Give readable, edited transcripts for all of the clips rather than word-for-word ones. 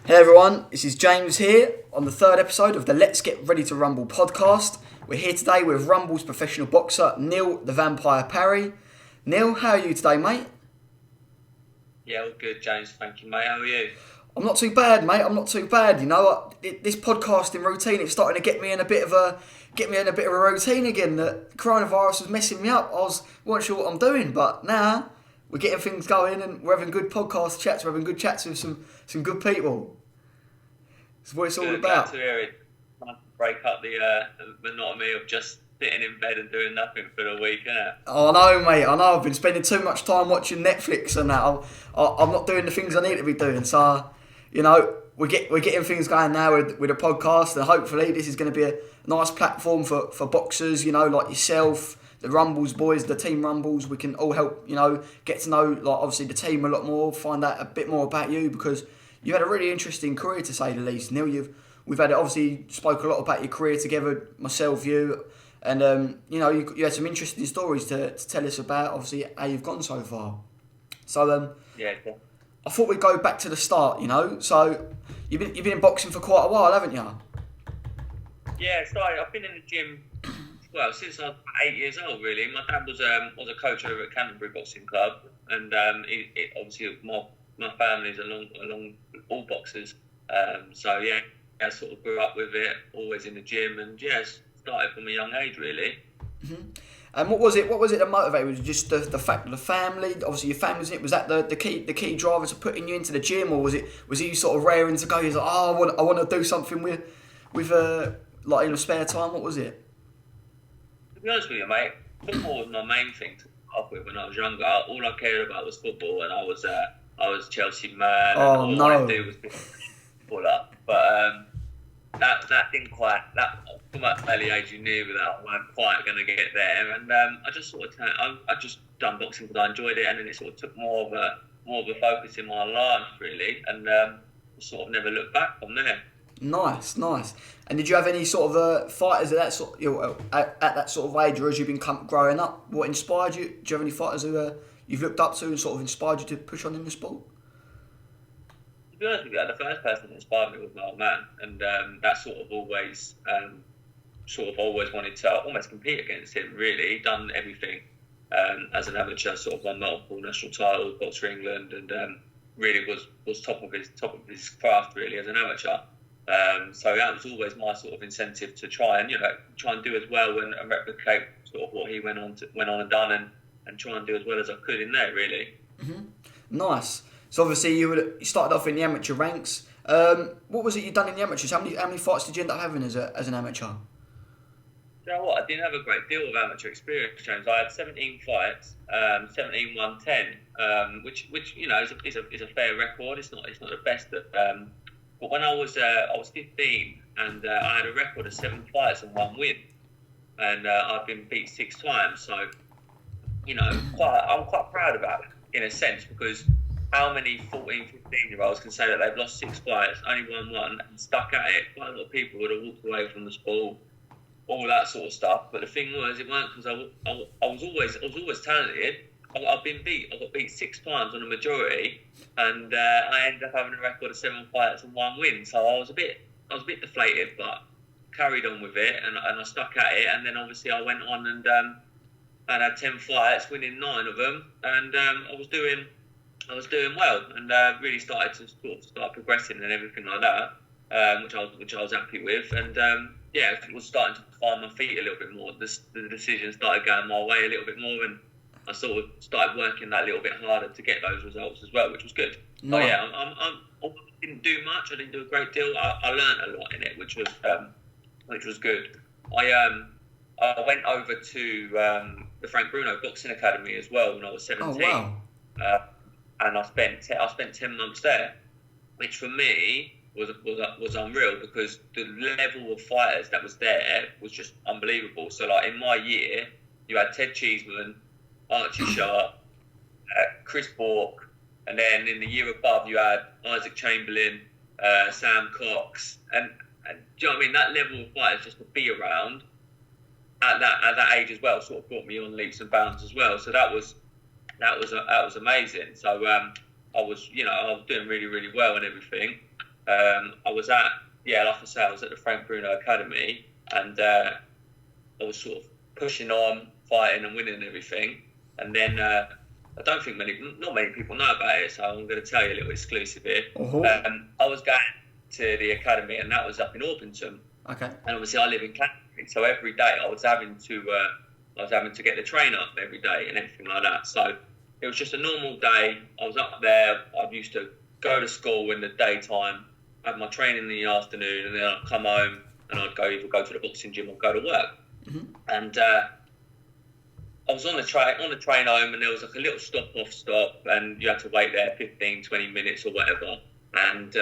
Hey everyone, this is James here on the third episode of the Let's Get Ready to Rumble podcast. We're here today with Rumble's professional boxer, Neil the Vampire Parry. Neil, how are you today, mate? Yeah, all good, James. Thank you, mate. How are you? I'm not too bad, mate. I'm not too bad. You know, this podcasting routine, it's starting to get me in a bit of a routine again. That coronavirus was messing me up. Wasn't sure what I'm doing, but now we're getting things going and we're having good podcast chats. We're having good chats with some good people. That's what it's all Good, about. glad to hear it. Time to break up the monotony of just sitting in bed and doing nothing for the week, innit? Oh, I know, mate. I know. I've been spending too much time watching Netflix and that. I'm not doing the things I need to be doing. So, you know, we're getting things going now with a podcast, and hopefully this is going to be a nice platform for boxers, you know, like yourself, the Rumbles boys, the Team Rumbles. We can all help, you know, get to know, like, obviously the team a lot more, find out a bit more about you, because you had a really interesting career, to say the least. Neil, we've had, obviously, spoke a lot about your career together, myself, you. And, you know, you had some interesting stories to tell us about, obviously, how you've gone so far. So, Yeah, cool. I thought we'd go back to the start, you know. So, you've been in boxing for quite a while, haven't you? Yeah, I've been in the gym, well, since I was 8 years old, really. My dad was a coach over at Canterbury Boxing Club, and obviously my family's along all boxers. So, yeah, I sort of grew up with it, always in the gym, and, yeah, started from a young age, really. Mm-hmm. And what was it that motivated? Was it just the fact of the family? Obviously, your family, was that the key driver to putting you into the gym, or was you sort of raring to go? You're like, I want to do something with like in your spare time. What was it? To be honest with you, mate, football was my main thing to start off with when I was younger. All I cared about was football, and I was Chelsea man, Oh, and all I do was be footballer. But that didn't quite, that from that early age you knew that I weren't quite going to get there, and I just sort of I just done boxing because I enjoyed it, and then it sort of took more of a focus in my life, really, and sort of never looked back from there. Nice. And did you have any sort of fighters at that sort, at that sort of age, or as you've been growing up? What inspired you? Do you have any fighters who you've looked up to and sort of inspired you to push on in the sport? To be honest with you, the first person that inspired me was my old man, and that sort of always wanted to almost compete against him. Really, he'd done everything as an amateur, sort of won multiple national titles, boxed for England, and really was top of his craft, really, as an amateur. So that was always my sort of incentive to try and do as well and replicate sort of what he went on and done, and try and do as well as I could in there, really. Mm-hmm. Nice. So obviously you started off in the amateur ranks. What was it you done in the amateurs? How many fights did you end up having as an amateur? You know what? I didn't have a great deal of amateur experience, James. I had 17 fights, 17 won 10, which you know is a fair record. It's not the best, but when I was 15 and I had a record of 7 fights and 1 win, and I've been beat 6 times. So you know, I'm quite proud about it in a sense, because how many 14, 15-year-olds can say that they've lost 6 fights, only won 1, and stuck at it? Quite a lot of people would have walked away from the sport, all that sort of stuff. But the thing was, it weren't because I was always talented. I got beat 6 times on a majority, and I ended up having a record of 7 fights and 1 win. So I was a bit deflated, but carried on with it, and I stuck at it. And then obviously I went on and had 10 fights, winning 9 of them, and I was doing well, and really started to start progressing and everything like that, which I was happy with, and it was starting to find my feet a little bit more. The decision started going my way a little bit more, and I sort of started working that little bit harder to get those results as well, which was good. No. So yeah, I didn't do much. I didn't do a great deal. I learned a lot in it, which was good. I went over to the Frank Bruno Boxing Academy as well when I was 17. Oh, wow. And I spent 10 months there, which for me was unreal, because the level of fighters that was there was just unbelievable. So like in my year, you had Ted Cheeseman, Archie Sharp, Chris Bork, and then in the year above you had Isaac Chamberlain, Sam Cox, and do you know what I mean? That level of fighters just to be around at that age as well sort of brought me on leaps and bounds as well. So that was amazing. So I was doing really, really well and everything. I was at, like I say, I was at the Frank Bruno Academy, and I was sort of pushing on, fighting and winning and everything. And then I don't think not many people know about it, so I'm going to tell you a little exclusive here. Uh-huh. I was going to the academy, and that was up in Orpington. Okay. And obviously, I live in Clapham, so every day I was having to get the train up every day and everything like that. So it was just a normal day. I was up there. I used to go to school in the daytime, have my training in the afternoon, and then I'd come home and I'd either go to the boxing gym or go to work. Mm-hmm. And I was on the train home, and there was like a little stop, and you had to wait there 15, 20 minutes or whatever. And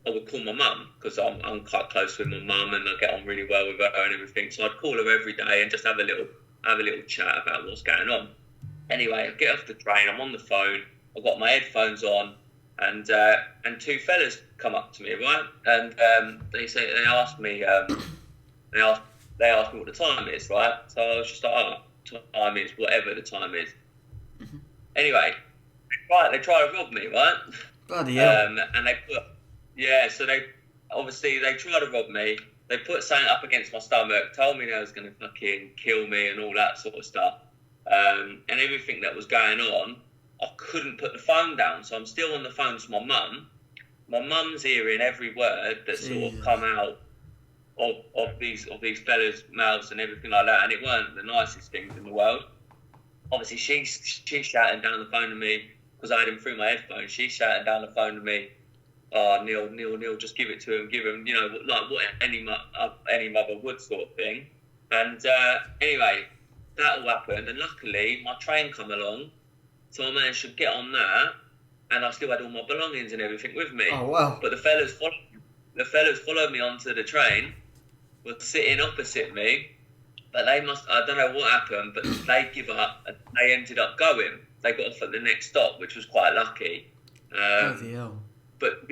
I would call my mum, because I'm quite close with my mum and I get on really well with her and everything. So I'd call her every day and just have a little chat about what's going on. Anyway, I get off the train, I'm on the phone, I've got my headphones on, and two fellas come up to me, right? And they asked me what the time is, right? So I was just like, time is whatever the time is. Mm-hmm. Anyway, they try to rob me, right? Bloody hell. And so they tried to rob me. They put something up against my stomach, told me they was going to fucking kill me and all that sort of stuff. And everything that was going on, I couldn't put the phone down, so I'm still on the phone to my mum. My mum's hearing every word that sort of come out of these fellas' mouths and everything like that, and it weren't the nicest things in the world. Obviously, she's shouting down the phone to me, because I had him through my headphones. She's shouting down the phone to me, "Oh, Neil, just give it to him, like what any mother would, sort of thing." And anyway, that all happened, and luckily my train come along, so I managed to get on that, and I still had all my belongings and everything with me. Oh wow! But the fellas followed me onto the train, were sitting opposite me, but I don't know what happened, but they give up, and they ended up going. They got off at the next stop, which was quite lucky. Bloody hell. But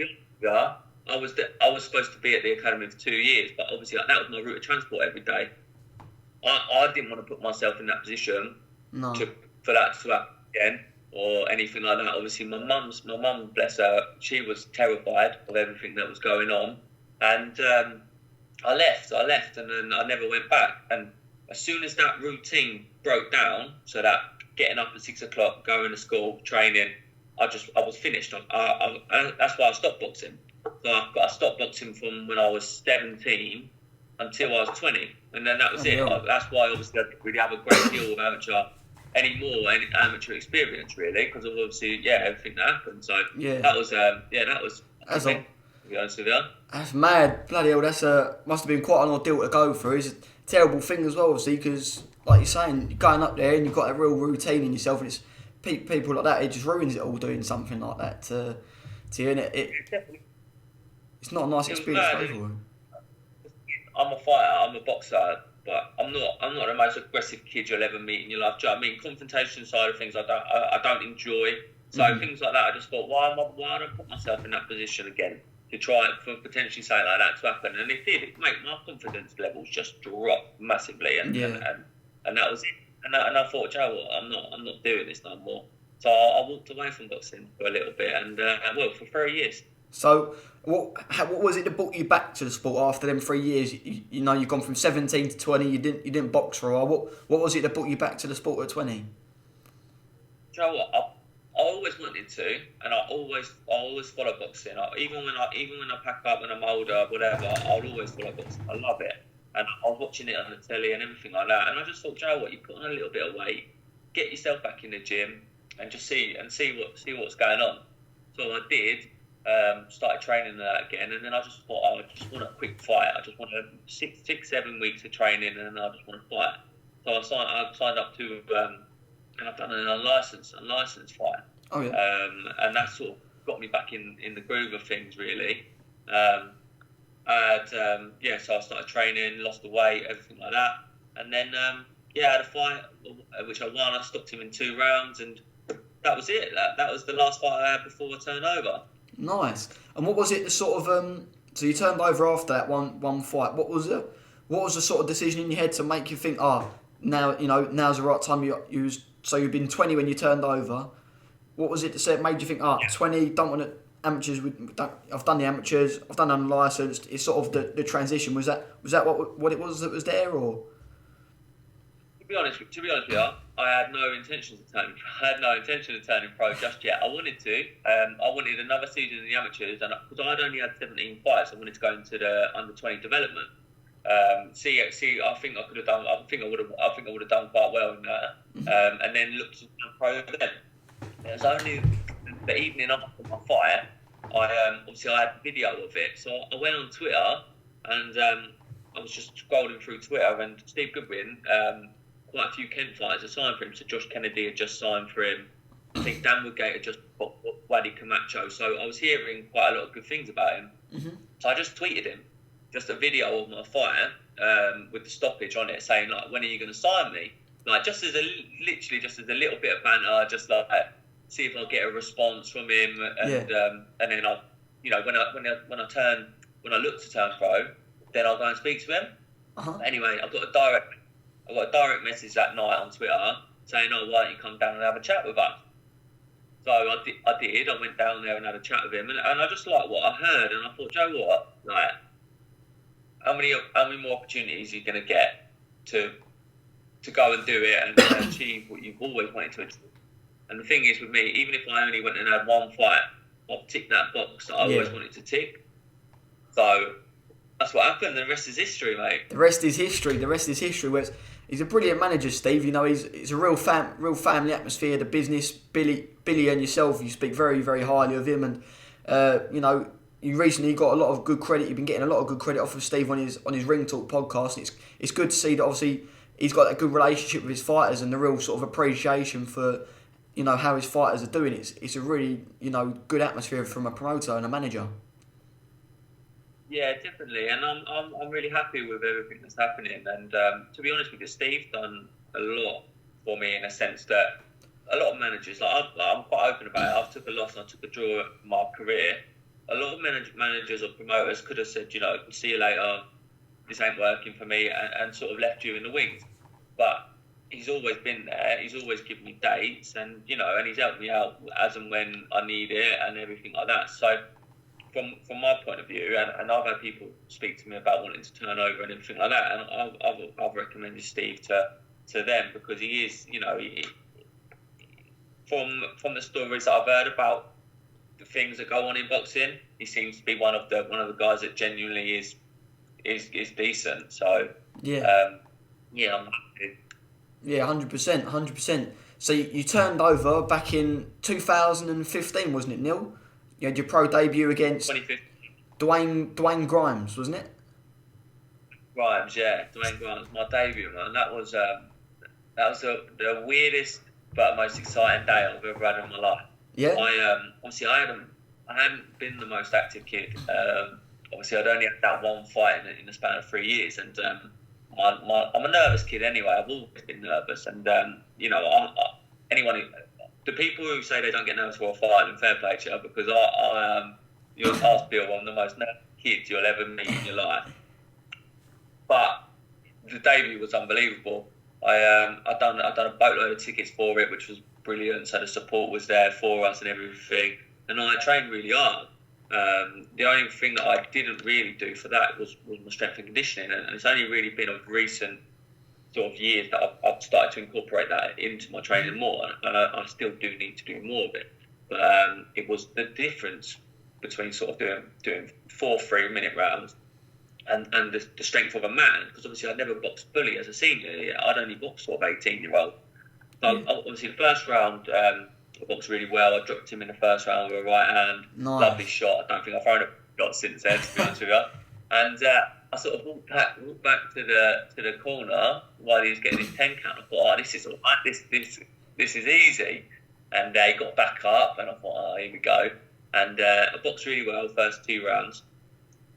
I was supposed to be at the academy for 2 years, but obviously that was my route of transport every day. I didn't want to put myself in that position for that to happen again or anything like that. Obviously, my mum, bless her, she was terrified of everything that was going on, and I left, and then I never went back. And as soon as that routine broke down, so that getting up at 6 o'clock, going to school, training, I was finished. That's why I stopped boxing. So I stopped boxing from when I was 17 until I was 20, and then that was it. That's why obviously I didn't really have a great deal of any amateur experience really, because of obviously everything that happened. So that was That's to be honest with you. That's mad. Bloody hell, must have been quite an ordeal to go through. It's a terrible thing as well, obviously, because like you're saying, you're going up there and you've got a real routine in yourself, and it's people like that, it just ruins it all doing something like that to you, and it's not a nice experience for everyone. I'm a fighter, I'm a boxer, but I'm not the most aggressive kid you'll ever meet in your life. Do you know what I mean? Confrontation side of things, I don't enjoy. So things like that, I just thought, why would I put myself in that position again to try for potentially something like that to happen? And it did. It made my confidence levels just drop massively, and that was it. And I thought, you know what, I'm not doing this no more. So I walked away from boxing for a little bit, and for 3 years. So what was it that brought you back to the sport after them 3 years? You've gone from 17 to 20. You didn't box for a while. What was it that brought you back to the sport at 20? You know what? I always wanted to, and I always follow boxing. Even when I pack up and I'm older, whatever, I'll always follow boxing. I love it, and I was watching it on the telly and everything like that. And I just thought, you know what? You put on a little bit of weight, get yourself back in the gym, and just see what's going on. So I did. Started training that again, and then I just thought, I just want a quick fight. I just want 6-7 weeks of training, and then I just want to fight. So I signed up to, and I've done an unlicensed fight. Oh yeah. And that sort of got me back in the groove of things, really. So I started training, lost the weight, everything like that, and then I had a fight which I won. I stopped him in 2 rounds, and that was it. That was the last fight I had before I turned over. Nice. And what was it? The sort of so you turned over after that one fight. What was the sort of decision in your head to make you think, now's the right time? So you've been 20 when you turned over. What was it that made you think, 20? Don't want to amateurs. I've done the amateurs. I've done unlicensed. It's sort of the transition. Was that what it was that was there, or? To be honest with you, I had no intention of turning pro just yet. I wanted to. I wanted another season in the amateurs, and because I'd only had 17 fights, I wanted to go into the under-20 development. I think I could have done. I think I would have done quite well in that. And then looked to turn pro then. It was only the evening after my fight. I had video of it, so I went on Twitter and I was just scrolling through Twitter, and Steve Goodwin, quite a few Kent fighters had signed for him. So Josh Kennedy had just signed for him. I think Dan Woodgate had just got Wadi Camacho. So I was hearing quite a lot of good things about him. Mm-hmm. So I just tweeted him, just a video of my fight with the stoppage on it, saying like, "When are you going to sign me?" Like just as a little bit of banter, just like see if I'll get a response from him, and then I, when I look to turn pro, then I'll go and speak to him. Uh-huh. Anyway, I got a direct message that night on Twitter saying, "Oh, why don't you come down and have a chat with us?" So I did. I went down there and had a chat with him, and I just liked what I heard, and I thought, Joe, what? Like, how many more opportunities are you going to get to go and do it and achieve what you've always wanted to achieve? And the thing is with me, even if I only went and had one fight, I'll tick that box that I always wanted to tick. So that's what happened. The rest is history, mate. The rest is history. He's a brilliant manager, Steve. He's a real family atmosphere. The business, Billy and yourself, you speak very, very highly of him, and you recently got a lot of good credit. You've been getting a lot of good credit off of Steve on his Ring Talk podcast. It's good to see that obviously he's got a good relationship with his fighters and the real sort of appreciation for how his fighters are doing. It's a really good atmosphere from a promoter and a manager. Yeah, definitely, and I'm really happy with everything that's happening. And to be honest with you, Steve's done a lot for me in a sense that a lot of managers, I'm quite open about it. I've took a loss and I took a draw in my career. A lot of managers or promoters could have said, see you later, this ain't working for me, and sort of left you in the wings. But he's always been there. He's always given me dates, and and he's helped me out as and when I need it and everything like that. So from my point of view, and I've had people speak to me about wanting to turn over and everything like that, and I've recommended Steve to them because he is, from the stories that I've heard about the things that go on in boxing, he seems to be one of the guys that genuinely is decent. So I'm happy. Yeah, 100%. So you turned over back in 2015, wasn't it, Neil? You had your pro debut against 2015. Dwayne Grimes, wasn't it? Grimes, yeah, Dwayne Grimes, my debut, man. That was the weirdest but most exciting day I've ever had in my life. Yeah. I hadn't been the most active kid. Obviously, I'd only had that one fight in the span of 3 years, and I'm a nervous kid anyway. I've always been nervous, and the people who say they don't get nervous for a fight, and fair play to you, because you'll ask Bill, I'm the most nervous kid you'll ever meet in your life. But the debut was unbelievable. I'd done a boatload of tickets for it, which was brilliant. So the support was there for us and everything, and I trained really hard. The only thing that I didn't really do for that was my strength and conditioning, and it's only really been of recent sort of years that I've started to incorporate that into my training more, and I still do need to do more of it. But it was the difference between sort of doing 4 3-minute rounds and the strength of a man, because obviously I'd never boxed fully as a senior. I'd only boxed sort of 18-year-old. So obviously the first round, I boxed really well. I dropped him in the first round with a right hand. Nice. Lovely shot. I don't think I've thrown a shot since then, to be honest with you. And I sort of walked back to the corner while he was getting his 10 count. I thought, this is all right. This is easy. And he got back up, and I thought, here we go. And I boxed really well the first 2 rounds.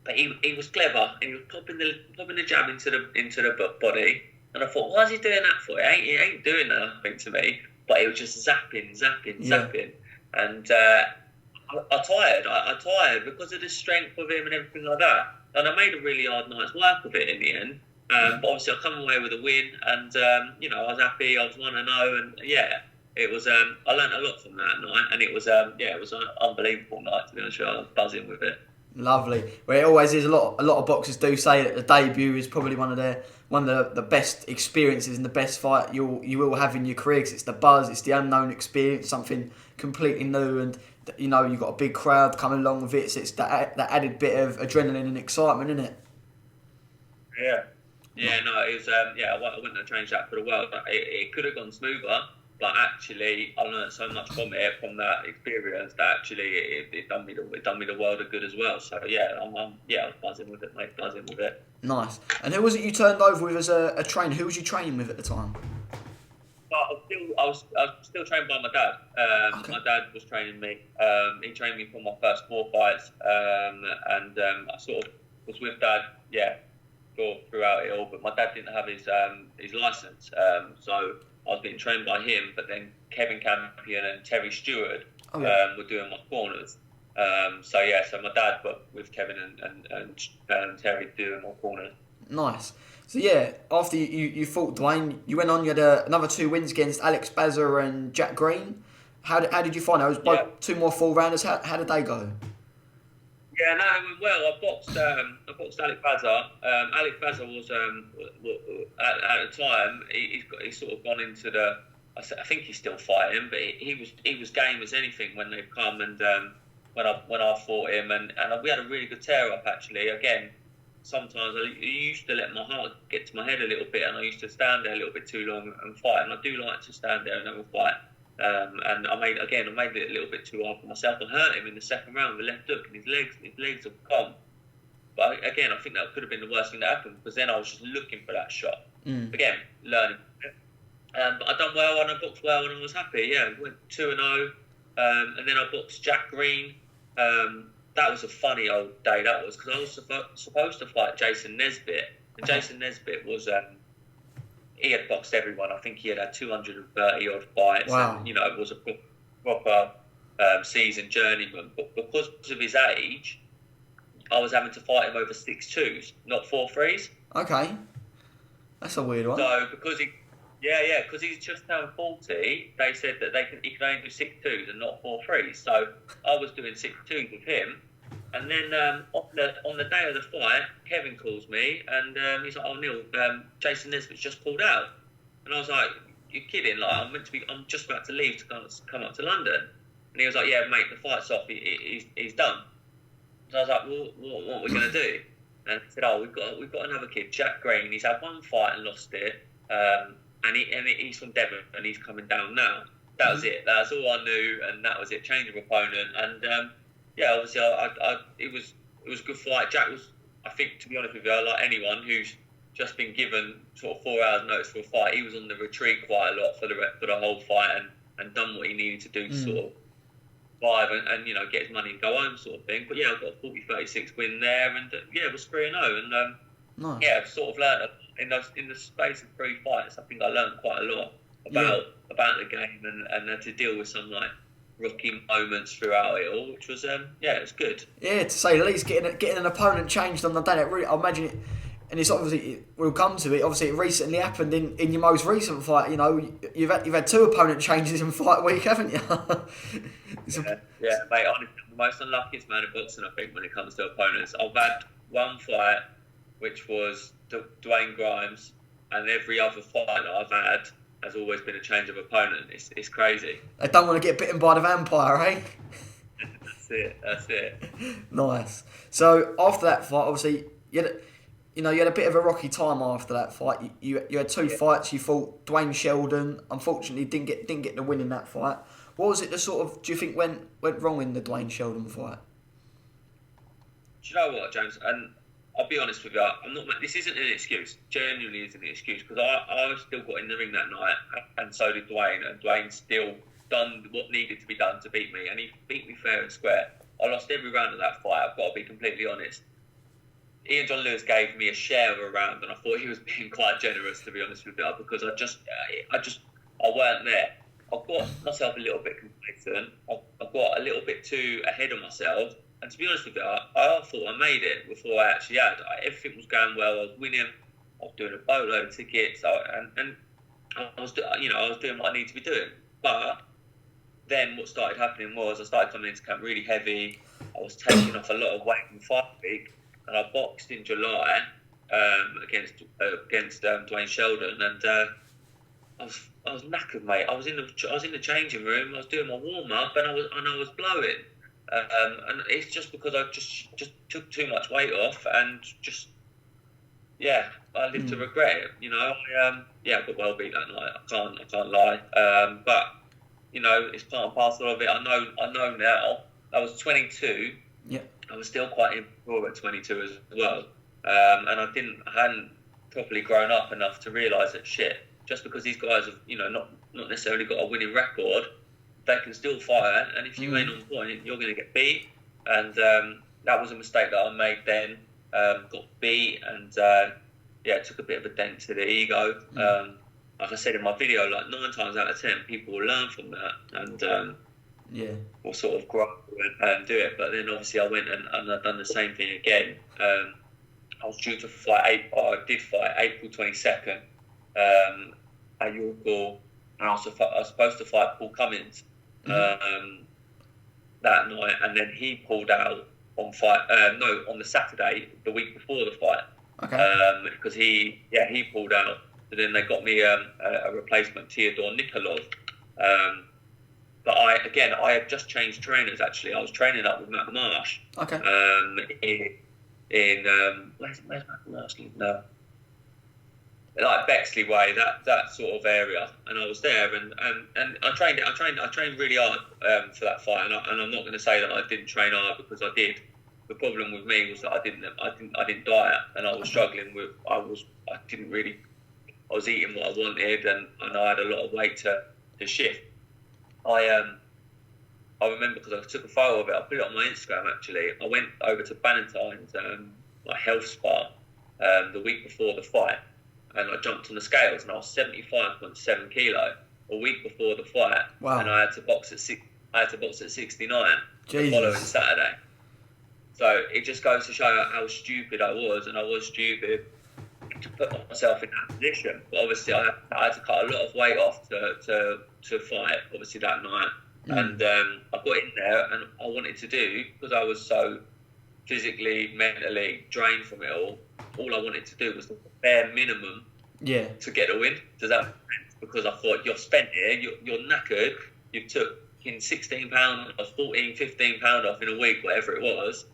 But he was clever, and he was popping the jab into the body. And I thought, why is he doing that for? He ain't doing nothing to me. But he was just zapping. And I tired because of the strength of him and everything like that. And I made a really hard night's work of it in the end. But obviously I come away with a win, and I was happy. I was 1-0, and it was. I learned a lot from that night, and it was. It was an unbelievable night. To be honest, with you. I was buzzing with it. Lovely. Well, it always is. A lot of boxers do say that the debut is probably one of the best experiences and the best fight you will have in your career, because it's the buzz, it's the unknown experience, something completely new, and you've got a big crowd coming along with it. So it's that added bit of adrenaline and excitement, isn't it? Yeah. Yeah, no, it was. I wouldn't have changed that for the world. It could have gone smoother, but actually, I learned so much from from that experience, that actually it done me the world of good as well. So yeah, I was buzzing with it, mate, buzzing with it. Nice. And who was it you turned over with as a trainer? Who was you training with at the time? But I was still trained by my dad. Okay. My dad was training me. He trained me for my first 4 fights, and I sort of was with dad. Yeah. Throughout it all, but my dad didn't have his license, so I was being trained by him. But then Kevin Campion and Terry Stewart were doing my corners. So my dad got with Kevin and Terry doing my corners. Nice. So yeah, after you fought Dwayne, you went on. You had another 2 wins against Alex Baza and Jack Green. How did you find it? It was both 2 more 4-rounders. How did they go? Yeah, no, it went well. I boxed Alex Baza. Alex Baza was at the time he's sort of gone into the. I think he's still fighting, but he was game as anything when they've come, and when I fought him, and we had a really good tear up actually. Again, sometimes I used to let my heart get to my head a little bit, and I used to stand there a little bit too long and fight. And I do like to stand there and have a fight. And I made it a little bit too hard for myself. I hurt him in the second round with a left hook, and his legs have gone. But again, I think that could have been the worst thing that happened, because then I was just looking for that shot. Again, learning. But I done well, and I boxed well, and I was happy. Yeah, went 2-0, and then I boxed Jack Green. That was a funny old day. That was, because I was supposed to fight Jason Nesbitt, and Jason Nesbitt was. He had boxed everyone. I think he had 230 odd fights. Wow. And, it was a proper seasoned journeyman. But because of his age, I was having to fight him over 6-2s, not 4-3s. Okay, that's a weird one. So because he's just turned 40, they said that he could only do 6-2s and not 4-3s. So I was doing 6-2s with him. And then on the day of the fight, Kevin calls me, and he's like, "Oh, Neil, Jason Nesbitt's just pulled out." And I was like, "You're kidding? Like, I'm just about to leave to come up to London." And he was like, "Yeah, mate, the fight's off. He's done." So I was like, "Well, what are we gonna do?" And he said, "Oh, we've got another kid, Jack Green. He's had 1 fight and lost it. And he's from Devon, and he's coming down now." That was it. That's all I knew, and that was it. Change of opponent, and obviously, it was a good fight. Jack was, I think, to be honest with you, like anyone who's just been given sort of 4 hours notice for a fight, he was on the retreat quite a lot for the whole fight, and done what he needed to do to sort of survive and get his money and go home, sort of thing. But yeah, I got a 40-36 win there, and it was 3-0, and nice. I've sort of learned in the space of 3 fights. I think I learned quite a lot about the game and to deal with some rocky moments throughout it all, which was it's good. Yeah, to say the least, getting an opponent changed on the day. That really, I imagine it, and it's obviously we'll come to it. Obviously, it recently happened in your most recent fight. You've had 2 opponent changes in fight week, haven't you? Yeah, mate. Honestly, I'm the most unluckiest man in boxing, I think, when it comes to opponents. I've had 1 fight, which was Dwayne Grimes, and every other fight that I've had has always been a change of opponent. It's crazy. They don't want to get bitten by the vampire, eh? That's it. Nice. So after that fight, obviously you had a bit of a rocky time after that fight. You had 2 fights. You fought Dwayne Sheldon. Unfortunately, didn't get the win in that fight. What was it that sort of do you think went wrong in the Dwayne Sheldon fight? Do you know what, James? And I'll be honest with you, this isn't an excuse. Genuinely isn't an excuse, because I still got in the ring that night, and so did Dwayne. And Dwayne still done what needed to be done to beat me, and he beat me fair and square. I lost every round of that fight. I've got to be completely honest. Ian John Lewis gave me a share of a round, and I thought he was being quite generous, to be honest with you, because I weren't there. I got myself a little bit complacent. I got a little bit too ahead of myself. And to be honest with you, I thought I made it before I actually had. Everything was going well. I was winning. I was doing a boatload of tickets, and I was doing what I needed to be doing. But then what started happening was I started coming into camp really heavy. I was taking off a lot of weight in 5 weeks, and I boxed in July against Dwayne Sheldon, and I was knackered, mate. I was in the changing room. I was doing my warm up, and I was blowing. And it's just because I just took too much weight off, and just I live to regret it. You know, I got well beat that night. I can't lie. But you know, it's part and parcel of it. I know now. I was 22. Yeah. I was still quite immature at 22 as well, and I hadn't properly grown up enough to realise that just because these guys have, you know, not necessarily got a winning record, they can still fight, and if you ain't on point, you're going to get beat. And that was a mistake that I made then. Got beat, and it took a bit of a dent to the ego. Like I said in my video, like 9 times out of 10, people will learn from that, and will sort of grow and do it. But then obviously I went and I've done the same thing again. I was due to fight I did fight April 22nd at York, and I was supposed to fight Paul Cummins that night, and then he pulled out on the Saturday, the week before the fight. Okay. Because he pulled out. So then they got me a replacement, Theodore Nikolov. But I had just changed trainers, actually. I was training up with Matt Marsh. Okay. In where's Matt Marsh? No. Like Bexley Way, that sort of area, and I was there, and I trained really hard for that fight, and I'm not going to say that I didn't train hard, because I did. The problem with me was that I didn't diet, and I was struggling with I was eating what I wanted, and I had a lot of weight to shift. I remember, because I took a photo of it, I put it on my Instagram actually. I went over to Bannatyne's health spa the week before the fight, and I jumped on the scales, and I was 75.7 kilo a week before the fight. Wow. And I had to box at 69 Jesus. the following Saturday. So it just goes to show how stupid I was, and I was stupid to put myself in that position. But obviously I had to cut a lot of weight off to fight, obviously, that night. And I got in there, and I wanted to do, because I was so physically, mentally drained from it all I wanted to do was the bare minimum to get a win. Does that make sense? Because I thought, you're spent here, you're knackered, you took in 16 pound or 14, 15 pound off in a week, whatever it was.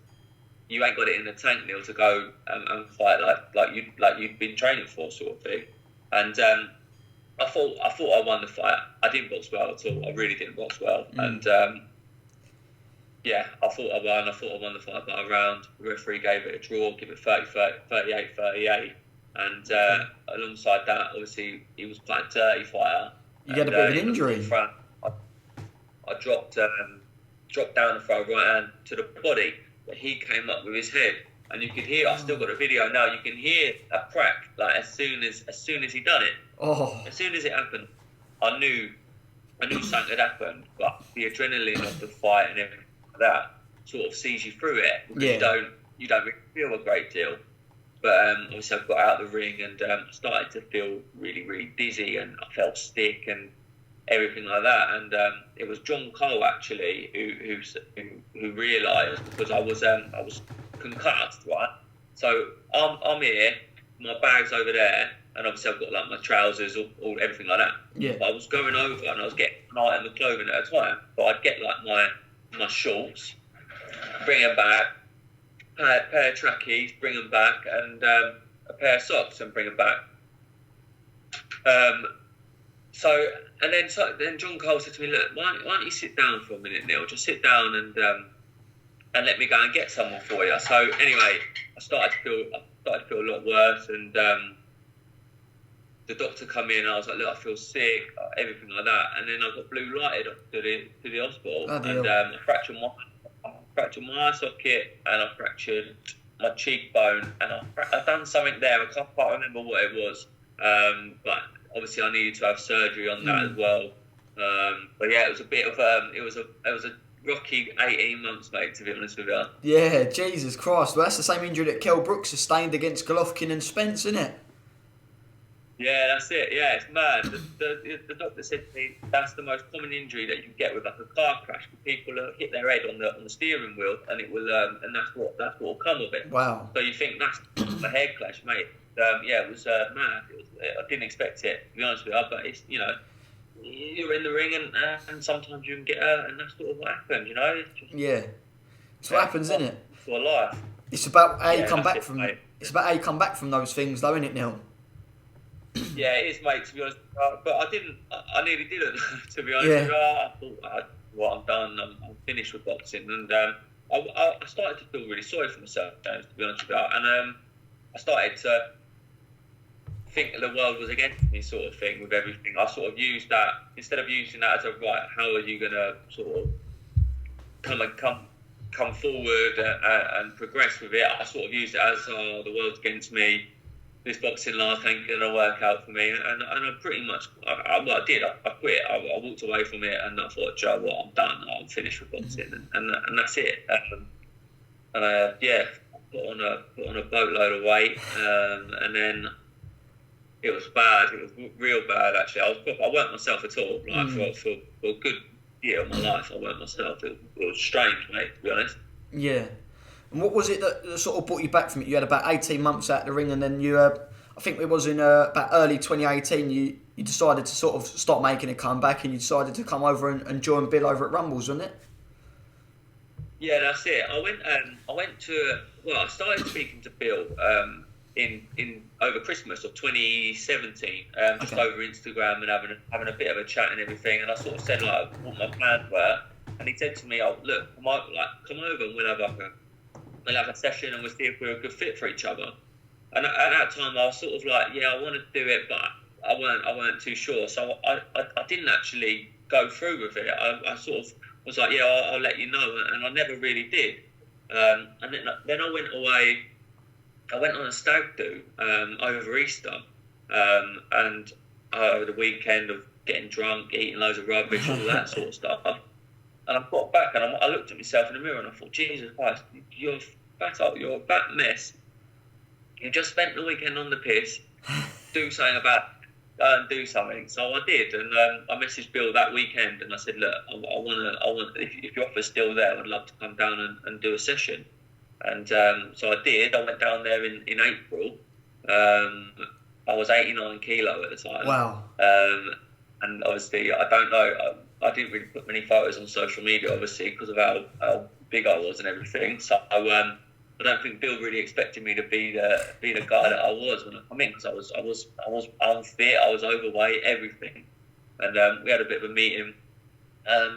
You ain't got it in the tank, Neil, to go and fight like you'd been training for, sort of thing. And I thought I won the fight. I didn't box well at all. I really didn't box well. And I thought I won. I thought I won the fight by a round. The referee gave it a draw, give it 38-38. And alongside that, obviously, he was quite a dirty fighter. You had a bit of an injury. I dropped down the throw right hand to the body, but he came up with his head, and you could hear. I still got a video now. You can hear that crack, like as soon as he done it. Oh. As soon as it happened, I knew something had happened. But the adrenaline of the fight and everything like that sort of sees you through it, because you don't really feel a great deal. But obviously, I got out of the ring and started to feel really, really dizzy, and I felt sick and everything like that. And it was John Cole actually who realised, because I was concussed, right? So I'm here, my bag's over there, and obviously I've got like my trousers, all everything like that. Yeah. But I was going over, and I was getting an item of clothing at a time. But I'd get like my shorts, bring them back, a pair of trackies, bring them back, and a pair of socks, and bring them back. So then John Cole said to me, look, why don't you sit down for a minute, Neil? Just sit down and let me go and get someone for you. So anyway, I started to feel a lot worse, and the doctor come in, and I was like, look, I feel sick, everything like that. And then I got blue lighted to the hospital, and I fractured my eye socket, and I fractured my cheekbone, and I done something there. I can't quite remember what it was, but obviously I needed to have surgery on that as well. But yeah, it was a bit of it was a rocky 18 months, mate, to be honest with you. Yeah, Jesus Christ. Well, that's the same injury that Kell Brooks sustained against Golovkin and Spence, isn't it? Yeah, that's it. Yeah, it's mad. The doctor said to me that's the most common injury that you get with like a car crash. People hit their head on the steering wheel, and it will and that's what will come of it. Wow. So you think that's a head clash, mate? Yeah, it was mad. I didn't expect it, to be honest with you. But it's you're in the ring, and sometimes you can get hurt, and that's sort of what happens. It's just, Yeah. It's what happens, isn't it? For life. It's about how you come back it, from. Mate. It's about how you come back from those things, though, isn't it, Neil? Yeah, it is, mate. To be honest, but I didn't. I nearly didn't. To be honest, Yeah. with you. I thought, "Well, I'm done. I'm finished with boxing." And I started to feel really sorry for myself, James. To be honest with you, and I started to think that the world was against me, sort of thing, with everything. I sort of used that instead of using that as a right. How are you gonna sort of come forward and progress with it? I sort of used it as the world's against me. This boxing life ain't gonna work out for me, and I pretty much I did. I quit. I walked away from it, and I thought, Joe, what? I'm done. I'm finished with boxing, and that's it. Yeah, put on a boatload of weight, and then it was bad. It was real bad, actually. I weren't myself at all. Like for a good year of my life, I weren't myself. It was strange, mate. To be honest. Yeah. And what was it that sort of brought you back from it? You had about 18 months out of the ring, and then you, I think it was in about early 2018, you decided to sort of start making a comeback, and you decided to come over and join Bill over at Rumbles, wasn't it? Yeah, that's it. I started speaking to Bill in over Christmas of 2017, just over Instagram and having a bit of a chat and everything. And I sort of said like what my plans were, and he said to me, "Oh, look, come over and we'll have a session and we'll see if we're a good fit for each other." And at that time, I was sort of like, "Yeah, I want to do it, but I weren't too sure." So I didn't actually go through with it. I sort of was like, "Yeah, I'll let you know," and I never really did. And then I went away. I went on a stag do over Easter, and over the weekend of getting drunk, eating loads of rubbish, all that sort of stuff. And I got back and I looked at myself in the mirror and I thought, Jesus Christ, you're fat up, you're a fat mess. You just spent the weekend on the piss. Do something about it. Go and do something. So I did, and I messaged Bill that weekend and I said, look, I want if your offer's still there, I'd love to come down and do a session. And so I did. I went down there in April. I was 89 kilo at the time. Wow. And obviously, I don't know. I didn't really put many photos on social media, obviously, because of how big I was and everything. So I don't think Bill really expected me to be the guy that I was when I come in, because I was unfit, I was overweight, everything. And we had a bit of a meeting,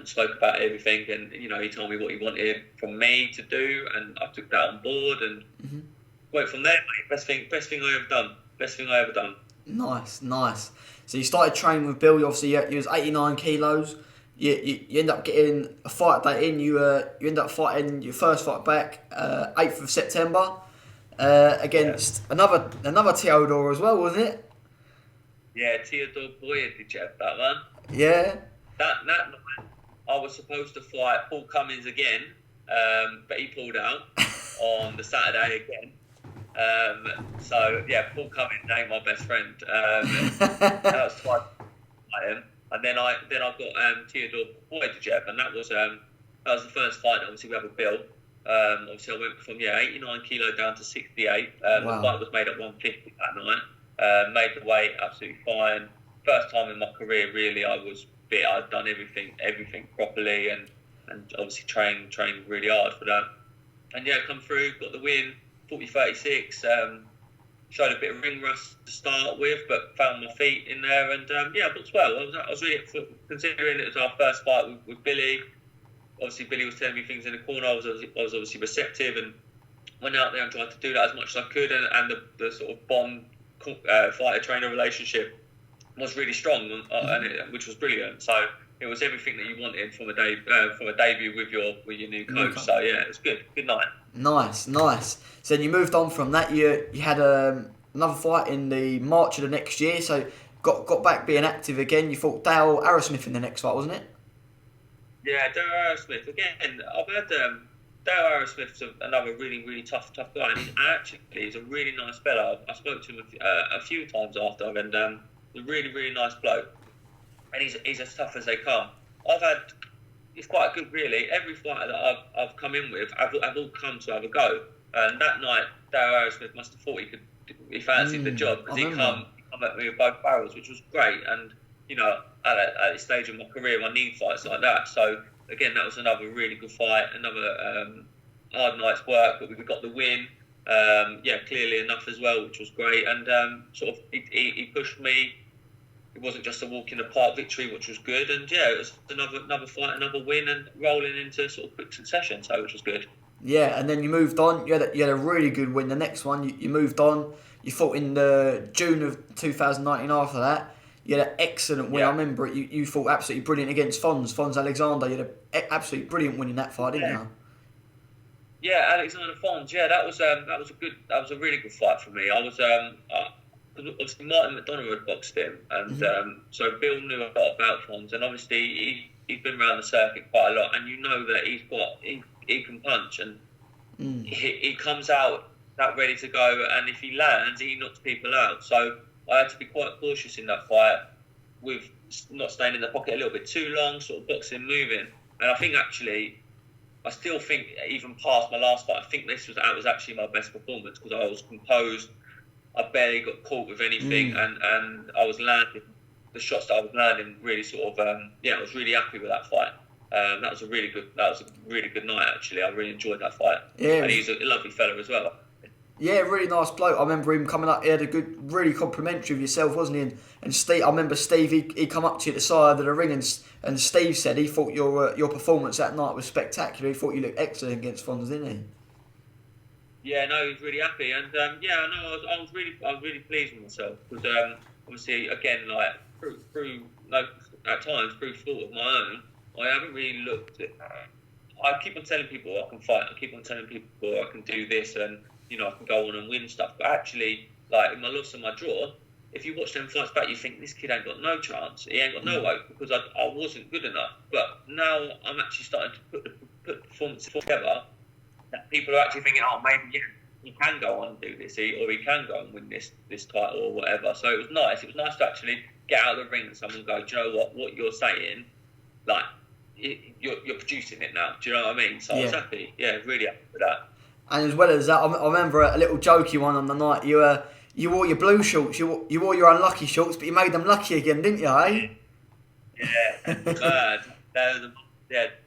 spoke about everything, and he told me what he wanted from me to do, and I took that on board and went from there, mate. Best thing I ever done. Nice. So you started training with Bill. Obviously, you was 89 kilos. You end up getting a fight date in. You end up fighting your first fight back 8th of September against another Teodor as well, wasn't it? Yeah, Teodor Boyedijev, that one. Yeah. That night, I was supposed to fight Paul Cummins again, but he pulled out on the Saturday again. So yeah, Paul Cummins ain't my best friend. That was twice I him. And then I got Teodor Boyedijev, and that was the first fight. Obviously, we have a Bill. Obviously, I went from 89 kilo down to 68. Wow. The fight was made at 150 that night. Made the weight absolutely fine. First time in my career, really, I was fit. I'd done everything properly, and obviously trained really hard for that. And come through, got the win, 40-36. Showed a bit of ring rust to start with, but found my feet in there, and I boxed well. I was really, considering it was our first fight with Billy. Obviously, Billy was telling me things in the corner. I was obviously receptive and went out there and tried to do that as much as I could, and the sort of bond fighter-trainer relationship was really strong, which was brilliant. So it was everything that you wanted from a debut with your new coach. So yeah, it was good. Good night. Nice. So then you moved on from that. You had another fight in the March of the next year. So got back being active again. You fought Dale Arrowsmith in the next fight, wasn't it? Yeah, Dale Arrowsmith again. I've had Dale Arrowsmith's another really, really tough guy, and he's a really nice fella. I spoke to him a few times after, and he's a really, really nice bloke. And he's as tough as they come. It's quite good, really. Every fighter that I've come in with, I've all come to have a go. And that night, Dale Arrowsmith must have thought he fancied the job, because he come at me with both barrels, which was great. And at this stage of my career, I need fights like that. So again, that was another really good fight, another hard night's work, but we got the win. Clearly enough as well, which was great. And he pushed me. It wasn't just a walk in the park victory, which was good. And it was another fight, another win, and rolling into sort of quick succession, so which was good. Yeah, and then you moved on. You had a really good win. The next one, you moved on. You fought in the June of 2019 after that. You had an excellent win. I remember it. You fought absolutely brilliant against Fons Alexander. You had an absolutely brilliant win in that fight, didn't you? Yeah, Alexander Fons. Yeah, that was a really good fight for me. I was obviously Martin McDonough had boxed him, and so Bill knew a lot about Fons, and obviously he's been around the circuit quite a lot, and you know that he can punch, and he comes out that ready to go, and if he lands, he knocks people out. So I had to be quite cautious in that fight, with not staying in the pocket a little bit too long, sort of boxing, moving. And I think I still think, even past my last fight, I think that was actually my best performance, because I was composed. I barely got caught with anything, and I was landing the shots that I was landing really sort of. I was really happy with that fight. That was a really good night, actually. I really enjoyed that fight. Yeah, and he's a lovely fella as well. Yeah, really nice bloke. I remember him coming up. He had a good, really complimentary of yourself, wasn't he? And Steve, I remember Steve. He come up to you at the side of the ring, and Steve said he thought your performance that night was spectacular. He thought you looked excellent against Fons, didn't he? Yeah, no, he was really happy, and I was really pleased with myself, because obviously, again, like at times through fault of my own, I haven't really looked at. I keep on telling people I can fight. I keep on telling people I can do this, and I can go on and win stuff. But actually, like in my loss and my draw, if you watch them fights back, you think this kid ain't got no chance. He ain't got no hope, because I wasn't good enough. But now I'm actually starting to put performances together. People are actually thinking, maybe he can go on and do this, or he can go and win this title or whatever. So it was nice. It was nice to actually get out of the ring and someone go, do you know what you're saying? Like, you're producing it now. Do you know what I mean? So I was happy. Yeah, really happy with that. And as well as that, I remember a little jokey one on the night. You wore your blue shorts. You wore your unlucky shorts, but you made them lucky again, didn't you? Eh? Yeah, mad.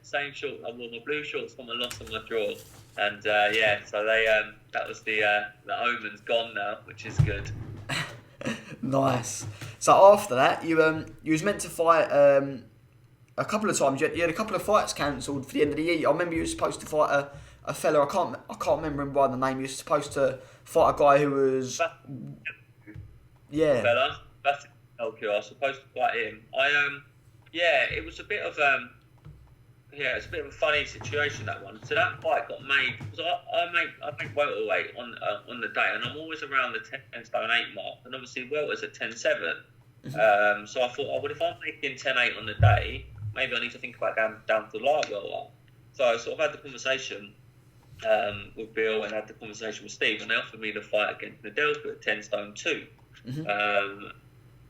Same shorts. I wore my blue shorts for my loss and my draw. And so they that was the omen's gone now, which is good. Nice. So after that, you was meant to fight a couple of times. You had a couple of fights cancelled for the end of the year. I remember you were supposed to fight a fella. I can't remember him by the name. You were supposed to fight a guy who was fella. That's Delcourt. I was supposed to fight him. It was a bit of it's a bit of a funny situation, that one. So that fight got made, because I make welterweight on the day, and I'm always around the 10 stone 8 mark, and obviously welter's at 10.7. So I thought, if I'm making 10.8 on the day, maybe I need to think about down to light welter. So I sort of had the conversation with Bill, and had the conversation with Steve, and they offered me the fight against Nedelcu at 10 stone 2.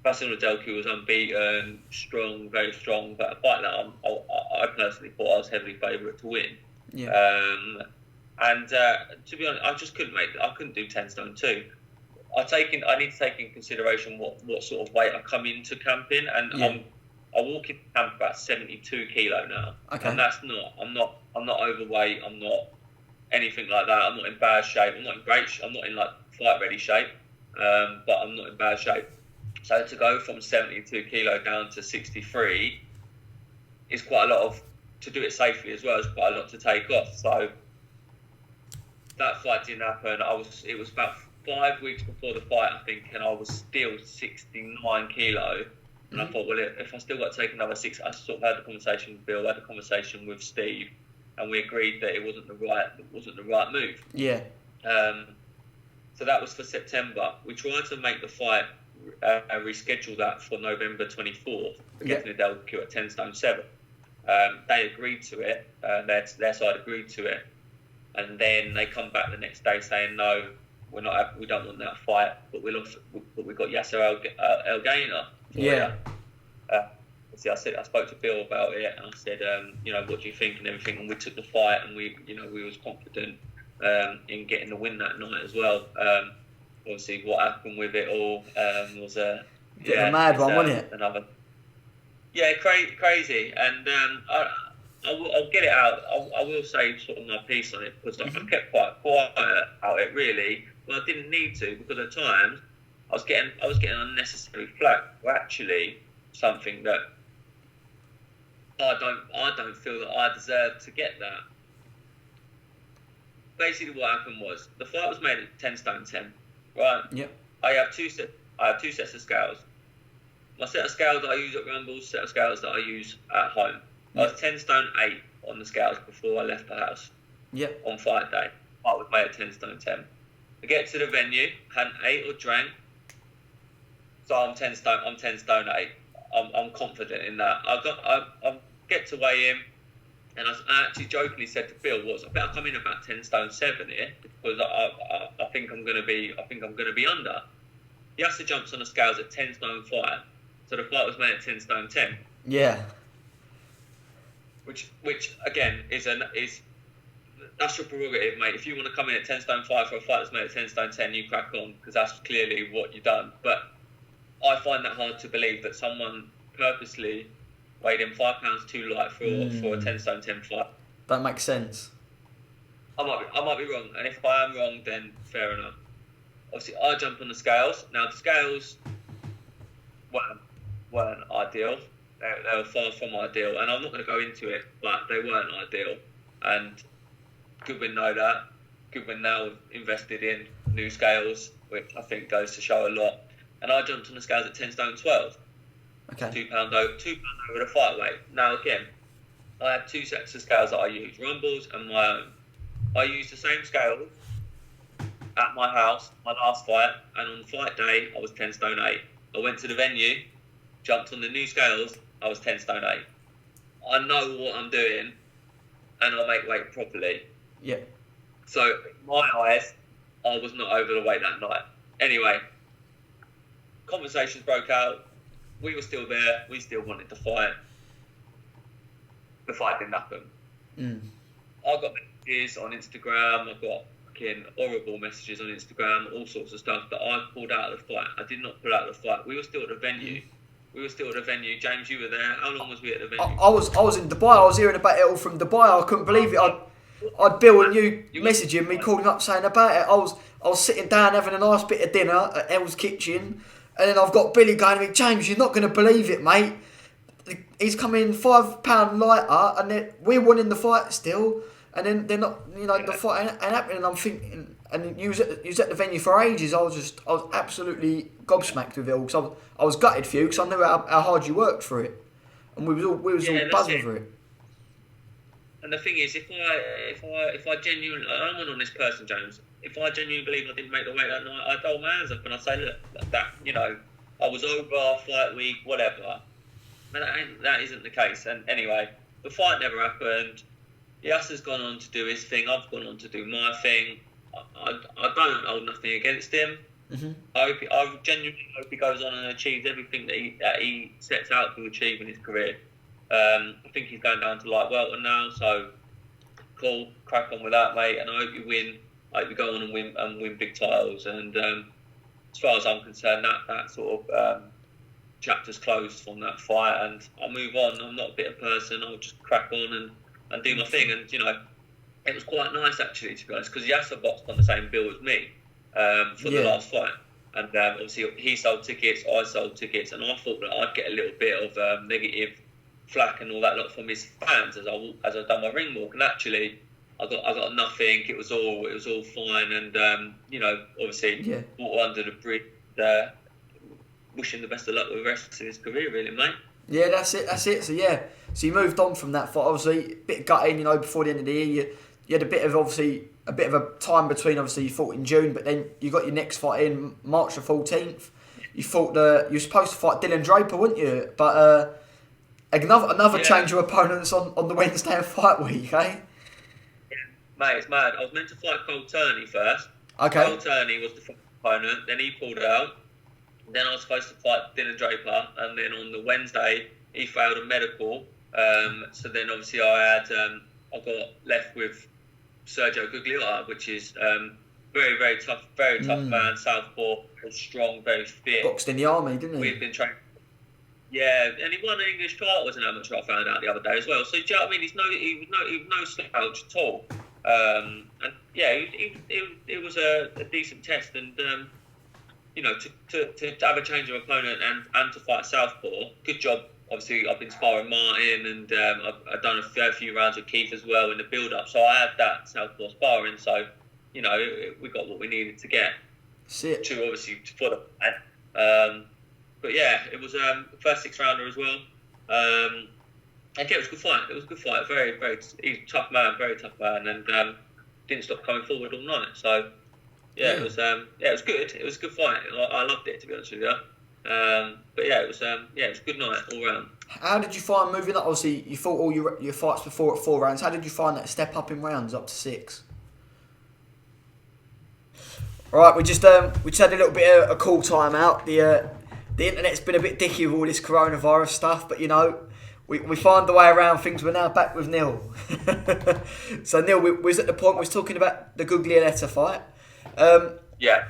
Basil Nedelcu was unbeaten, strong, very strong, but a fight that I personally thought I was heavily favourite to win. Yeah. To be honest, I just couldn't I couldn't do 10 stone 2. I need to take in consideration what sort of weight I come into camp in, and I walk into camp about 72 kilo now. Okay. And I'm not overweight. I'm not anything like that. I'm not in bad shape. I'm not in great. I'm not in like fight ready shape. But I'm not in bad shape. So to go from 72 kilo down to 63 is quite a lot to do it safely as well, is quite a lot to take off. So that fight didn't happen. It was about 5 weeks before the fight, I think, and I was still 69 kilo. And I thought, well, if I still got to take another 6, I sort of had a conversation with Bill, had a conversation with Steve, and we agreed that it wasn't the right move. Yeah. So that was for September. We tried to make the fight, reschedule that for November 24th against Nedelcu at 10 stone 7. They agreed to it. Their side agreed to it. and then they come back the next day saying no, we don't want that fight, but we got Yasser El Gainer for you. See, I spoke to Bill about it, and I said, what do you think and everything, and we took the fight, and we was confident in getting the win that night as well. Obviously, what happened with it all was a mad one, wasn't it? Another, crazy, and I'll get it out. I will say sort of my piece on it, because I kept quite quiet about it really. Well, I didn't need to, because at times I was getting unnecessary flack for actually something that I don't feel that I deserve to get that. Basically, what happened was the fight was made at 10 stone 10, right? Yep. I have two sets of scales. My set of scales that I use at Rumbles, set of scales that I use at home. I was 10 stone 8 on the scales before I left the house. Yep. On fight day, I was made at 10 stone 10. I get to the venue, hadn't ate or drank, so I'm 10 stone 8. I'm confident in that. I get to weigh in, and I actually jokingly said to Bill, I better come in about 10 stone 7 here, because I think I'm gonna be under. Yasser jumps on the scales at 10 stone 5, so the fight was made at 10 stone 10. Yeah. Which again is that's your prerogative, mate. If you want to come in at 10 stone 5 for a fight that's made at 10 stone 10, you crack on, because that's clearly what you've done. But I find that hard to believe, that someone purposely weighed in £5 too light for a 10 stone 10 fight. That makes sense. I might be wrong, and if I am wrong, then fair enough. Obviously, I jump on the scales. Now, the scales weren't ideal. They were far from ideal, and I'm not going to go into it, but they weren't ideal. And Goodwin know that. Goodwin now invested in new scales, which I think goes to show a lot. And I jumped on the scales at 10 stone 12. Okay. £2 over the fight weight. Now, again, I had two sets of scales that I use, Rumbles and my own. I used the same scales at my house, my last fight, and on fight day, I was 10 stone 8. I went to the venue, jumped on the new scales, I was 10 stone 8. I know what I'm doing, and I make weight properly. Yeah. So, in my eyes, I was not over the weight that night. Anyway, conversations broke out. We were still there. We still wanted to fight. The fight didn't happen. I got messages on Instagram. I got fucking horrible messages on Instagram, all sorts of stuff, that I pulled out of the fight. I did not pull out of the fight. We were still at the venue. James, you were there. How long was we at the venue? I was in Dubai. I was hearing about it all from Dubai. I couldn't believe it. I'd Bill and you messaging me, calling up saying about it. I was sitting down having a nice bit of dinner at El's Kitchen, and then I've got Billy going to me, James, you're not going to believe it, mate. He's coming £5 lighter, and we're winning the fight still, and then they're not, the fight ain't happening. And I'm thinking, and you was at the venue for ages. I was absolutely gobsmacked with it all, because I was gutted for you, because I knew how hard you worked for it, and we was all buzzing for it. And the thing is, if I genuinely, I'm an honest person, James. If I genuinely believe I didn't make the weight that night, I'd hold my hands up and I'd say, look, that I was over our fight week, whatever. But that isn't the case. And anyway, the fight never happened. Yasser's gone on to do his thing. I've gone on to do my thing. I don't hold nothing against him. Mm-hmm. I genuinely hope he goes on and achieves everything that he sets out to achieve in his career. I think he's going down to light welter now, so cool, crack on with that, mate. And I hope you win. I hope you go on and win big titles. And as far as I'm concerned, that sort of chapter's closed from that fight, and I'll move on. I'm not a bitter person. I'll just crack on and do my thing. And it was quite nice actually, to be honest, because Yasser boxed on the same bill as me for the last fight. And obviously he sold tickets, I sold tickets, and I thought that I'd get a little bit of negative flack and all that lot from his fans as I done my ring walk, and actually I got nothing. It was all fine, and obviously water under the bridge. Wishing the best of luck with the rest of his career, really, mate. Yeah, that's it. So you moved on from that fight. Obviously, a bit gutting, before the end of the year. You had a bit of a time between. Obviously, you fought in June, but then you got your next fight in March the 14th. You were supposed to fight Dylan Draper, weren't you? But another change of opponents on the Wednesday of fight week, eh? Mate, it's mad. I was meant to fight Cole Turney first. Okay. Cole Turney was the first opponent, then he pulled out. Then I was supposed to fight Dylan Draper, and then on the Wednesday, he failed a medical. So then obviously I got left with Sergio Gugliotta, which is very, very tough man, southpaw, very strong, very fit. Boxed in the army, didn't he? We've been training. Yeah, and he won an English title as an amateur. I found out the other day as well. So do you know what I mean? He was no slouch at all. And yeah, it was a decent test, and you know, to have a change of opponent and to fight southpaw, good job. Obviously, I've been sparring Martin, and I've done a fair few rounds with Keith as well in the build-up. So I had that southpaw sparring. So you know, we got what we needed to get to obviously for the fight. But yeah, it was first 6-rounder as well. And yeah, it was a good fight. It was a good fight. Very, very, he's a tough man, very tough man, and didn't stop coming forward all night. So yeah, it was good. It was a good fight. I loved it, to be honest with you. But yeah, it was a good night all round. How did you find moving up? Obviously, you fought all your fights before at 4 rounds. How did you find that step up in rounds up to 6? All right, we just had a little bit of a cool time out. The internet's been a bit dicky with all this coronavirus stuff, but you know, we find the way around things. We're now back with Neil. So Neil, we was at the point we was talking about the Gugliotta fight. Yeah.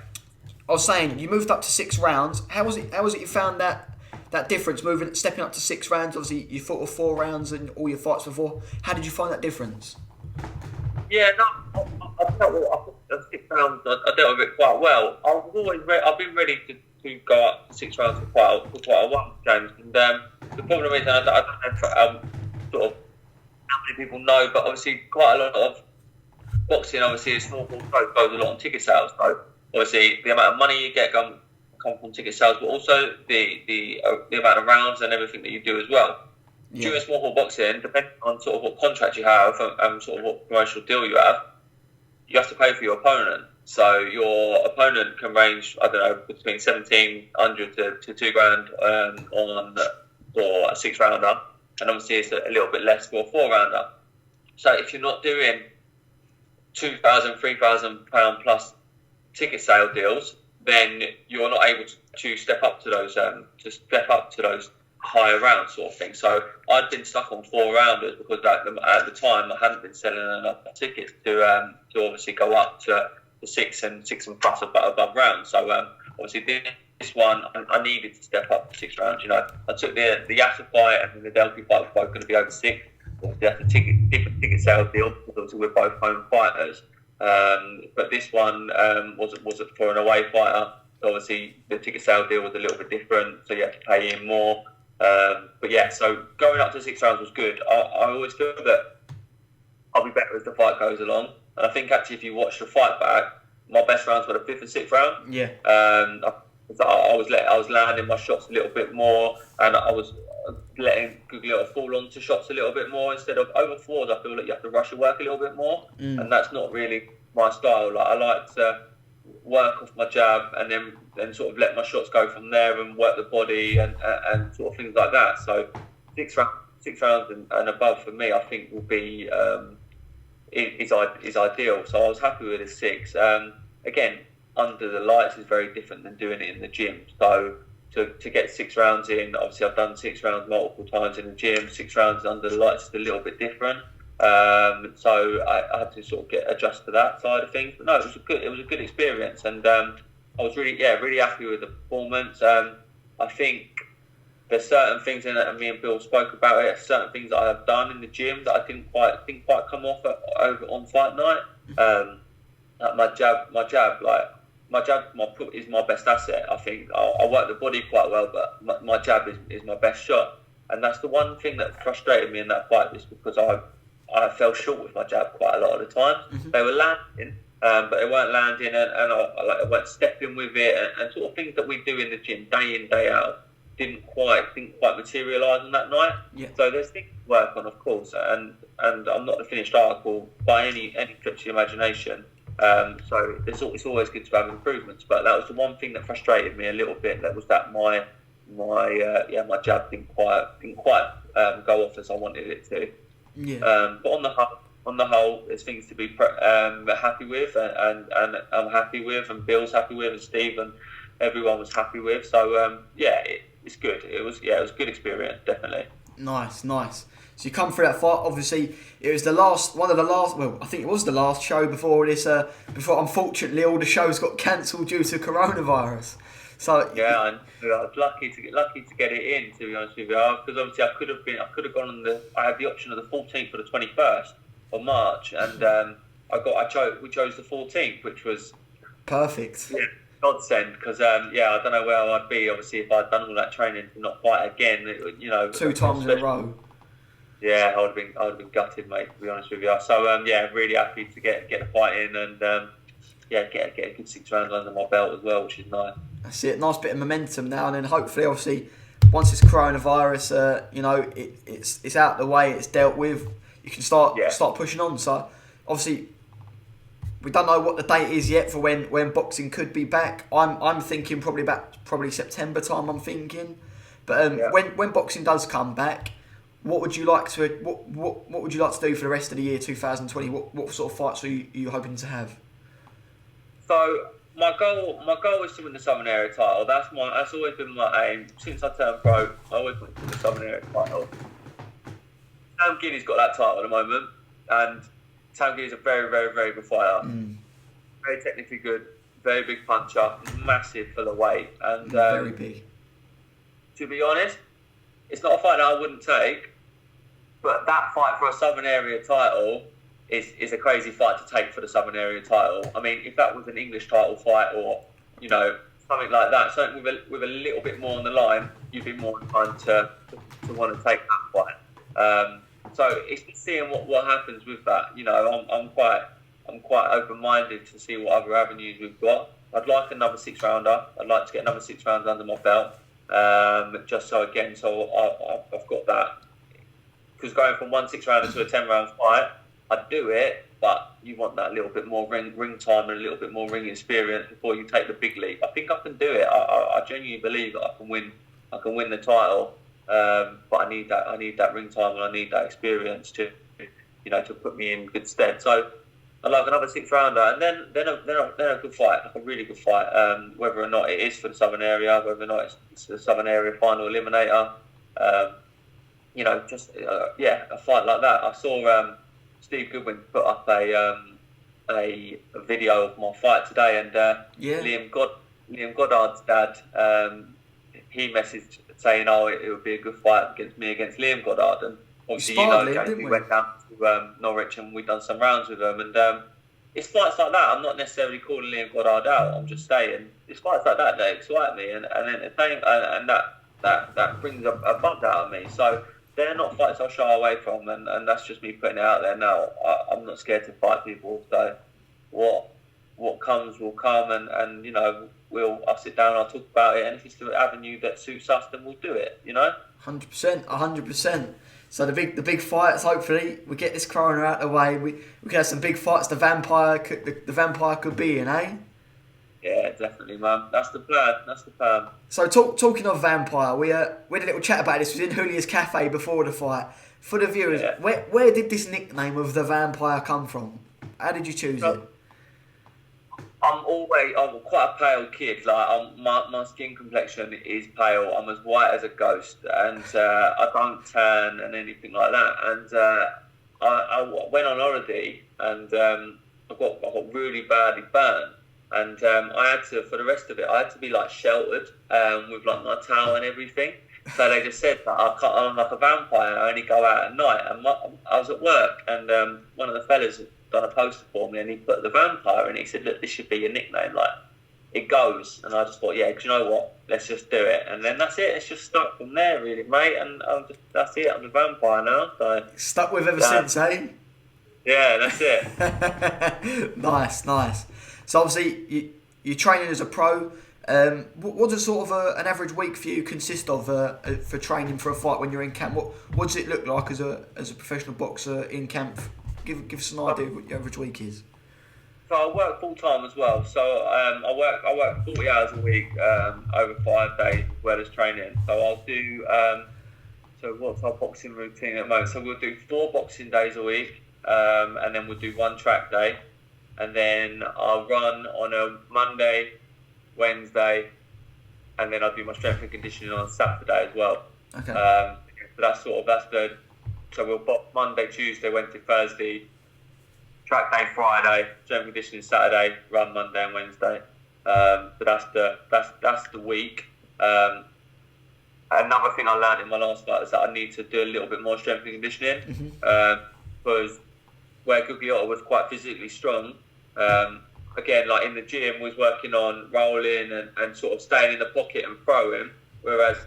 I was saying you moved up to 6 rounds. How was it you found that difference stepping up to 6 rounds? Obviously you fought with 4 rounds in all your fights before. How did you find that difference? Yeah, no, I felt at 6 rounds. I dealt with it quite well. I've been ready to go up to 6 rounds for quite a while, James. And the problem is, I don't know sort of how many people know, but obviously quite a lot of boxing, obviously, a small goes a lot on ticket sales. So obviously, the amount of money you get come from ticket sales, but also the amount of rounds and everything that you do as well. Yeah. During small hall boxing, depending on sort of what contract you have and sort of what promotional deal you have to pay for your opponent. So your opponent can range, I don't know, between 1,700 to $2,000 for a 6-rounder, and obviously it's a little bit less for a 4-rounder. So if you're not doing £2,000, £3,000 plus ticket sale deals, then you're not able to step up to those higher rounds sort of thing. So I'd been stuck on 4-rounders because at the time I hadn't been selling enough tickets to obviously go up to the 6 and plus above rounds. So obviously this one I needed to step up to 6 rounds. You know, I took the Yatta fight and the Delphi fight was both going to be over 6. Obviously that's a different ticket sale deal because obviously we're both home fighters. But this one was for an away fighter. Obviously the ticket sale deal was a little bit different, so you had to pay in more. But yeah, so going up to 6 rounds was good. I always feel that I'll be better as the fight goes along. And I think actually if you watch the fight back, my best rounds were the 5th and 6th round. Yeah. I was landing my shots a little bit more, and I was letting Gugliotta fall onto shots a little bit more instead of over 4s. I feel like you have to rush your work a little bit more, and that's not really my style. Like I like to work off my jab and then sort of let my shots go from there and work the body and sort of things like that. So 6 rounds and above for me, I think will be is ideal. So I was happy with the 6. Again, under the lights is very different than doing it in the gym. So to get 6 rounds in, obviously I've done 6 rounds multiple times in the gym. 6 rounds under the lights is a little bit different. So I had to sort of adjust to that side of things. But no, it was a good experience, and I was really happy with the performance. I think there's certain things in it, and me and Bill spoke about it. Certain things that I have done in the gym that I didn't quite come off over on fight night. Like my jab, is my best asset. I think I work the body quite well, but my jab is my best shot, and that's the one thing that frustrated me in that fight, was because I fell short with my jab quite a lot of the time. Mm-hmm. They were landing, but they weren't landing, and I weren't stepping with it, and sort of things that we do in the gym day in, day out didn't quite materialise on that night. Yeah. So there's things to work on, of course, and I'm not the finished article by any stretch of the imagination. So it's always good to have improvements, but that was the one thing that frustrated me a little bit. That was that my jab didn't quite go off as I wanted it to. Yeah. But on on the whole, there's things to be happy with, and I'm happy with, and Bill's happy with, and Steve, and everyone was happy with. So it's good. It was a good experience, definitely. Nice. So you come through that fight. Obviously, it was one of the last. Well, I think it was the last show before this. Before, unfortunately, all the shows got cancelled due to coronavirus. So yeah, I was lucky to get it in. To be honest with you, because obviously I could have gone on I had the option of the 14th or the 21st of March, and we chose the 14th, which was perfect. Yeah, godsend, because I don't know where I'd be. Obviously, if I'd done all that training to not fight again, 2 times in a row. Yeah, I would have been gutted, mate. To be honest with you, so really happy to get the fight in, and get a good 6 rounds under my belt as well, which is nice. That's it. Nice bit of momentum now, and then hopefully, obviously, once this coronavirus, it's out the way, it's dealt with, you can start pushing on. So obviously, we don't know what the date is yet for when boxing could be back. I'm thinking probably September time. I'm thinking, but when boxing does come back, what would you like to what would you like to do for the rest of the year 2020? What sort of fights are you hoping to have? So my goal is to win the Southern Area title. That's always been my aim since I turned pro. I always wanted to win the Southern Area title. Sam Guinea's got that title at the moment, and Sam Guinea's a very, very, very good fighter. Very technically good, very big puncher, massive for the weight, and very big. To be honest, it's not a fight that I wouldn't take, but that fight for a Southern Area title is a crazy fight to take for the Southern Area title. I mean, if that was an English title fight or, something like that, something with a little bit more on the line, you'd be more inclined to want to take that fight. So it's just seeing what happens with that. I'm quite open-minded to see what other avenues we've got. I'd like another 6-rounder. I'd like to get another 6 rounds under my belt. Just so I've got that. Because going from 1 6-rounder to a 10-round fight, I'd do it, but you want that little bit more ring time and a little bit more ring experience before you take the big leap. I think I can do it. I genuinely believe that I can win the title, but I need that ring time and I need that experience to put me in good stead. So I'd like another 6-rounder, and then a good fight, like a really good fight. Whether or not it is for the Southern Area, whether or not it's the Southern Area final eliminator, a fight like that. I saw Steve Goodwin put up a video of my fight today, and Liam Goddard's dad, he messaged saying, it would be a good fight against Liam Goddard, and obviously James, we went down to Norwich and we've done some rounds with him, and it's fights like that. I'm not necessarily calling Liam Goddard out. I'm just saying it's fights like that excite me and entertain, and that brings a buzz out of me. So they're not fights I'll shy away from, and that's just me putting it out there now. I'm not scared to fight people. So what comes will come, and I'll sit down, I'll talk about it, and if it's the avenue that suits us, then we'll do it. 100%. So the big fights. Hopefully, we get this corona out of the way. We can have some big fights. The vampire could be in, eh? Yeah, definitely, man. That's the plan. So talking of vampire, we had a little chat about this. We was in Julia's Cafe before the fight. For the viewers, where did this nickname of the vampire come from? How did you choose it? I'm quite a pale kid. Like my skin complexion is pale. I'm as white as a ghost, and I don't tan and anything like that. And I went on holiday, and I got really badly burned, and I had to, for the rest of it, I had to be like sheltered with like my towel and everything. So they just said that I'm like a vampire. I only go out at night. And I was at work, and one of the fellas done a poster for me, and he put the vampire, and he said, "Look, this should be your nickname. Like, it goes." And I just thought, yeah, 'cause you know what? Let's just do it. And then that's it. It's just stuck from there, really, mate. And that's it. I'm the vampire now. So stuck with ever since, eh? Yeah, that's it. Nice. So obviously you're training as a pro. What does sort of an average week for you consist of for training for a fight when you're in camp? What does it look like as a professional boxer in camp? Give us an idea of what your average week is. So I work full time as well. So I work 40 hours a week over 5 days as well as training. So I'll do. So what's our boxing routine at the moment? So we'll do 4 boxing days a week. and then we'll do one track day, and then I'll run on a Monday, Wednesday, and then I'll do my strength and conditioning on Saturday as well. Okay. So so we'll pop Monday, Tuesday, Wednesday, Thursday, track day Friday, strength and conditioning Saturday, run Monday and Wednesday. So that's the week. Another thing I learned in my last fight is that I need to do a little bit more strength and conditioning, because where Gugliotta was quite physically strong, again, like in the gym, was working on rolling and sort of staying in the pocket and throwing, whereas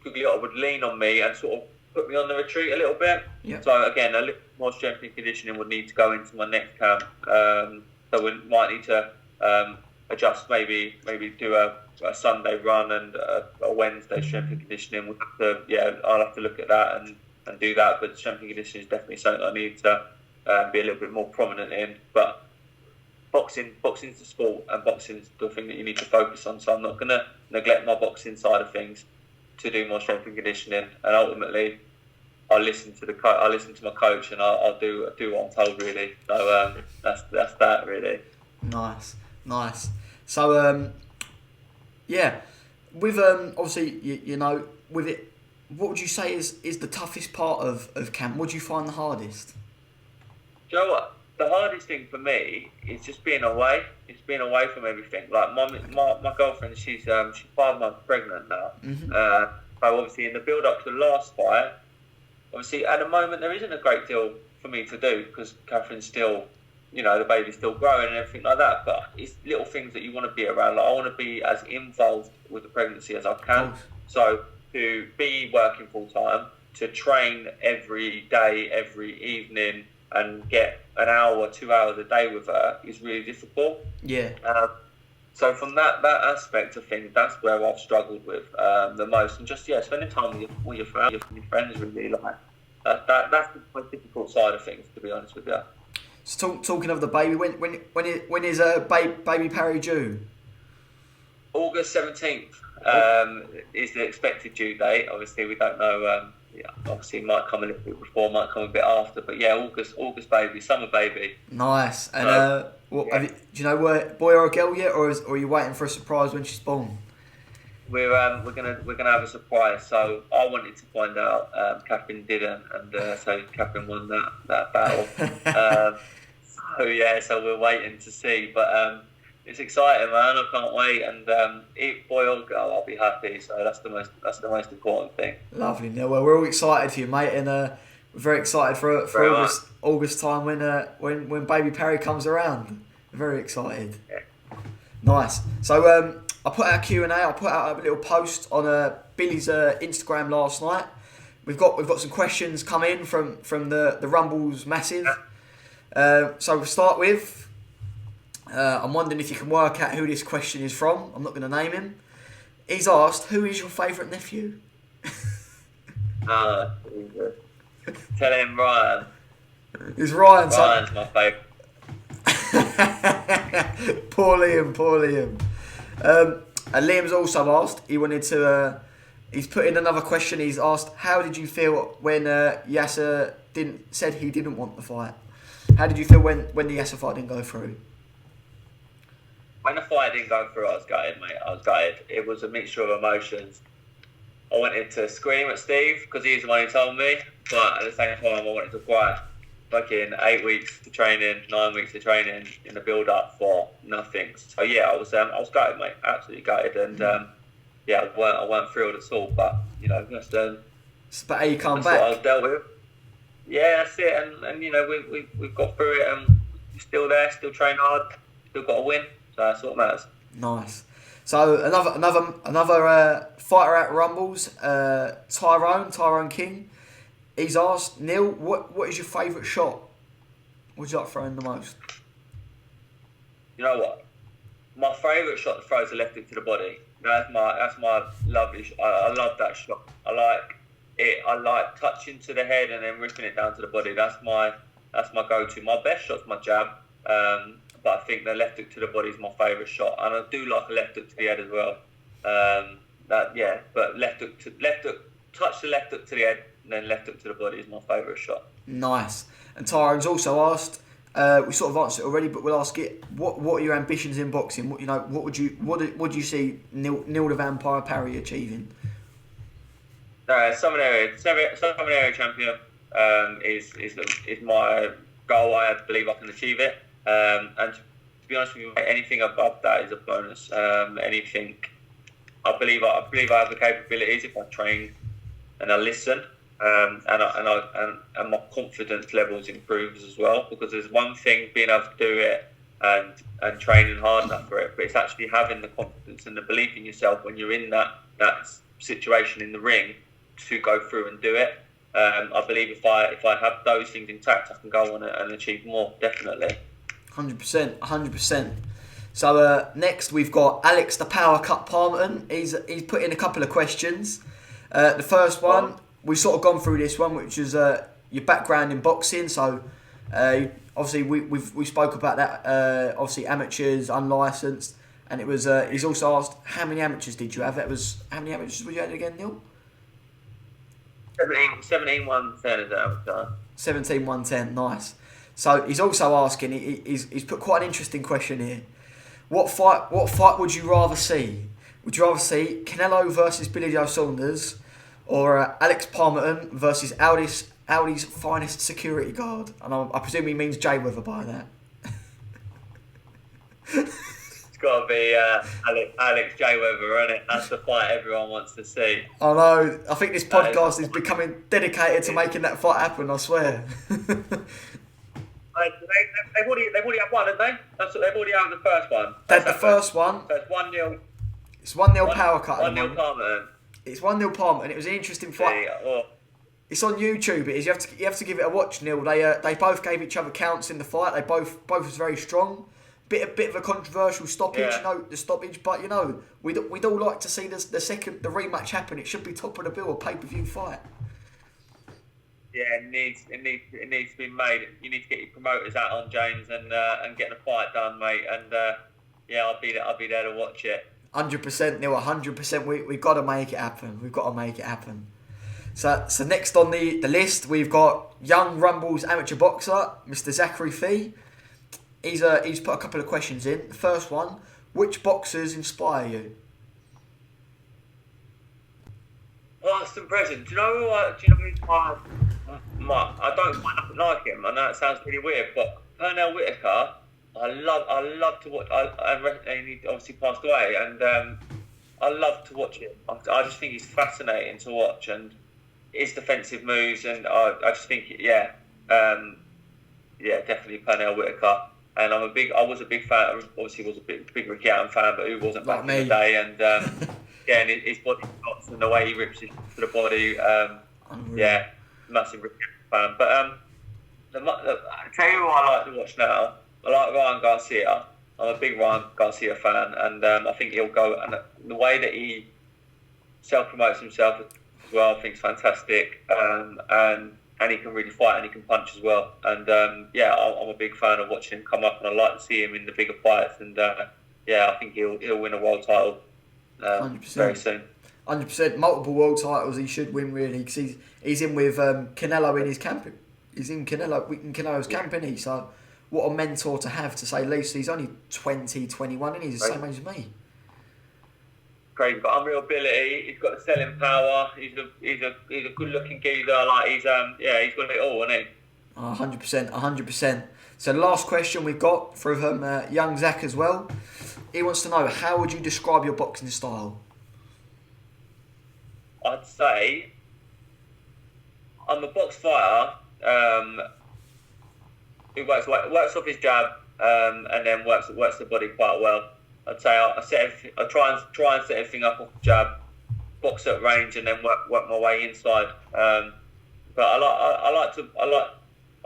Gugliotta would lean on me and sort of put me on the retreat a little bit. Yep. So again, a little more strength and conditioning would need to go into my next camp. So we might need to adjust, maybe do a Sunday run and a Wednesday strength and conditioning. I'll have to look at that and do that. But strength and conditioning is definitely something I need to be a little bit more prominent in. But boxing's the sport, and boxing's the thing that you need to focus on. So I'm not going to neglect my boxing side of things to do more strength and conditioning. And ultimately, I'll listen to I'll listen to my coach, and I'll do what I'm told, really. So that's that, really. Nice. So with obviously you know, with it, what would you say is the toughest part of camp? What do you find the hardest? Do you know what? The hardest thing for me is just being away. It's being away from everything. Like my girlfriend, she's 5 months pregnant now. Mm-hmm. So obviously in the build up to the last fight, obviously at the moment there isn't a great deal for me to do because Catherine's still, you know, the baby's still growing and everything like that. But it's little things that you want to be around. Like I want to be as involved with the pregnancy as I can. So to be working full time, to train every day, every evening, and get an hour, 2 hours a day with her is really difficult. Yeah. So from that aspect of things, that's where I've struggled with the most, and just spending time with your friends really, like that's the most difficult side of things, to be honest with you. So talking of the baby, when is baby Parry due? August 17th is the expected due date. Obviously, we don't know. Obviously, it might come a little bit before, might come a bit after, but August baby, summer baby. Nice. And do you know boy or a girl yet, or are you waiting for a surprise when she's born? We're gonna have a surprise. So I wanted to find out. Catherine didn't, and so Catherine won that battle. So we're waiting to see, but it's exciting, man. I can't wait. And boy or girl, I'll be happy. So that's the most important thing. Lovely. No, well, we're all excited for you, mate, and we're very excited for August time when baby Parry comes around. Very excited. Yeah. Nice. So I put out a Q&A. I put out a little post on Billy's Instagram last night. We've got some questions come in from the Rumbles Massive. So we'll start with. I'm wondering if you can work out who this question is from. I'm not going to name him. He's asked, who is your favourite nephew? Tell him Ryan. Is Ryan? Ryan's my favourite. Poor Liam. And Liam's also asked, he wanted to, he's put in another question. He's asked, how did you feel when Yasser said he didn't want the fight? How did you feel when the Yasser fight didn't go through? When the fight didn't go through, I was gutted, mate. I was gutted. It was a mixture of emotions. I wanted to scream at Steve because he's the one who told me, but at the same time, I wanted to cry. Fucking 8 weeks to training, 9 weeks to training in the build-up for nothing. So I was gutted, mate. Absolutely gutted, and I weren't thrilled at all. But just but how you come that's back? what I was dealt with. Yeah, that's it. And we've got through it, and we're still there, still train hard, still got a win. So that's what matters. Nice. So another fighter at Rumbles, Tyrone King. He's asked, Neil, what is your favourite shot? What do you like throwing the most? You know what? My favourite shot to throw is a left hook to the body. That's my lovely shot. I love that shot. I like it. I like touching to the head and then ripping it down to the body. That's my go-to. My best shot's my jab. But I think the left hook to the body is my favourite shot, and I do like a left hook to the head as well. But left hook, touch the left hook to the head, then left hook to the body is my favourite shot. Nice. And Tyrone's also asked. We sort of answered it already, but we'll ask it. What are your ambitions in boxing? What would you see Neil the Vampire Parry achieving? Southern area champion is my goal. I believe I can achieve it. And to be honest with you, anything above that is a bonus. Anything, I believe I have the capabilities if I train and I listen. And my confidence levels improves as well, because there's one thing being able to do it and training hard enough for it, but it's actually having the confidence and the belief in yourself when you're in that situation in the ring to go through and do it. I believe if I have those things intact, I can go on and achieve more, definitely. 100%. So next we've got Alex the Power Cut Palmerton. He's put in a couple of questions. The first one, we've sort of gone through this one, which is your background in boxing. So obviously we spoke about that. Obviously amateurs, unlicensed, and it was. He's also asked how many amateurs did you have? How many amateurs were you at again, Neil? 17 110 is that? 17 110. Nice. So he's also asking. He's put quite an interesting question here. What fight would you rather see? Would you rather see Canelo versus Billy Joe Saunders, or Alex Palmerton versus Audi's finest security guard? And I presume he means Mayweather by that. It's got to be Alex Mayweather, isn't it? That's the fight everyone wants to see. I know. I think this podcast is becoming dedicated to making that fight happen, I swear. They've already had one, haven't they? They've already had the first one. That's the first one. So it's 1-0. It's 1-0 Power Cut. 1-0 Palmerton. It's 1-0 Palmerton. It was an interesting fight. It's on YouTube. It is. You have to give it a watch, Neil. They both gave each other counts in the fight. They both was very strong. Bit of a controversial stoppage, the stoppage. But we'd all like to see the rematch happen. It should be top of the bill, a pay-per-view fight. Yeah, it needs to be made. You need to get your promoters out on James and get the fight done, mate. And I'll be there to watch it. 100%, Neil. 100%. We've got to make it happen. We've got to make it happen. So next on the list we've got Young Rumble's amateur boxer, Mr. Zachary Fee. He's put a couple of questions in. The first one: which boxers inspire you? Past and present. Do you know I don't quite like him. I know it sounds pretty weird, but Pernell Whitaker, I love to watch. And he obviously passed away, and I love to watch him. I just think he's fascinating to watch, and his defensive moves, and I just think definitely Pernell Whitaker. And I was a big fan. Obviously, was a big Ricky Hatton fan, but who wasn't back in the day? And and his body shots and the way he rips it to the body, massive Ricky Hatton fan. But I tell you who I like to watch now. I like Ryan Garcia. I'm a big Ryan Garcia fan, and I think he'll go. And the way that he self-promotes himself as well, I think is fantastic. And he can really fight and he can punch as well. And I'm a big fan of watching him come up, and I like to see him in the bigger fights. And I think he'll win a world title 100%. Very soon. 100%. Multiple world titles he should win, really, because he's in with Canelo in his camp. He's in Canelo's camp, isn't he? So what a mentor to have, to say the least. He's only 20, 21, and he's the same age as me. Great, he's got unreal ability. He's got the selling power. He's a good-looking geezer. He's got it all, isn't he? 100%. So the last question we've got from young Zach as well. He wants to know, how would you describe your boxing style? I'd say I'm a box fighter who works off his jab and then works the body quite well. I'd say I try and set everything up off the jab, box at range, and then work my way inside. But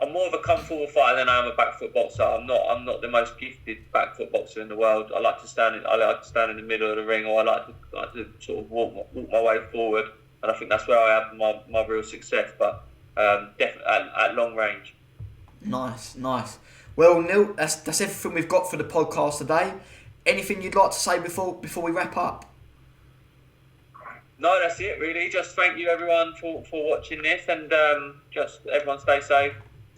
I'm more of a come forward fighter than I am a back foot boxer. I'm not the most gifted back foot boxer in the world. I like to stand in the middle of the ring, or I like to sort of walk my way forward, and I think that's where I have my real success. But definitely at long range. Nice. Well, Neil, that's everything we've got for the podcast today. Anything you'd like to say before we wrap up? No, that's it really. Just thank you everyone for watching this, and just everyone stay safe.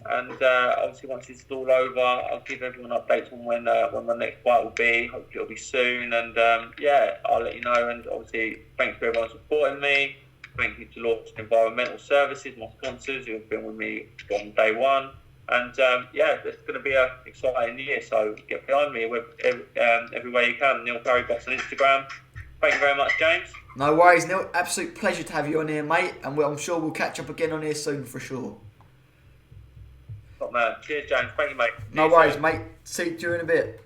And obviously once it's all over, I'll give everyone updates on when my next fight will be. Hopefully it'll be soon, and I'll let you know. And obviously thanks for everyone supporting me. Thank you to Lawson Environmental Services, my sponsors, who have been with me from day one. And it's going to be an exciting year, so get behind me everywhere you can. Neil Curry Box on Instagram. Thank you very much, James. No worries, Neil. Absolute pleasure to have you on here, mate. And I'm sure we'll catch up again on here soon for sure. Top man. Cheers, James. Thank you, mate. No worries, mate. See you in a bit.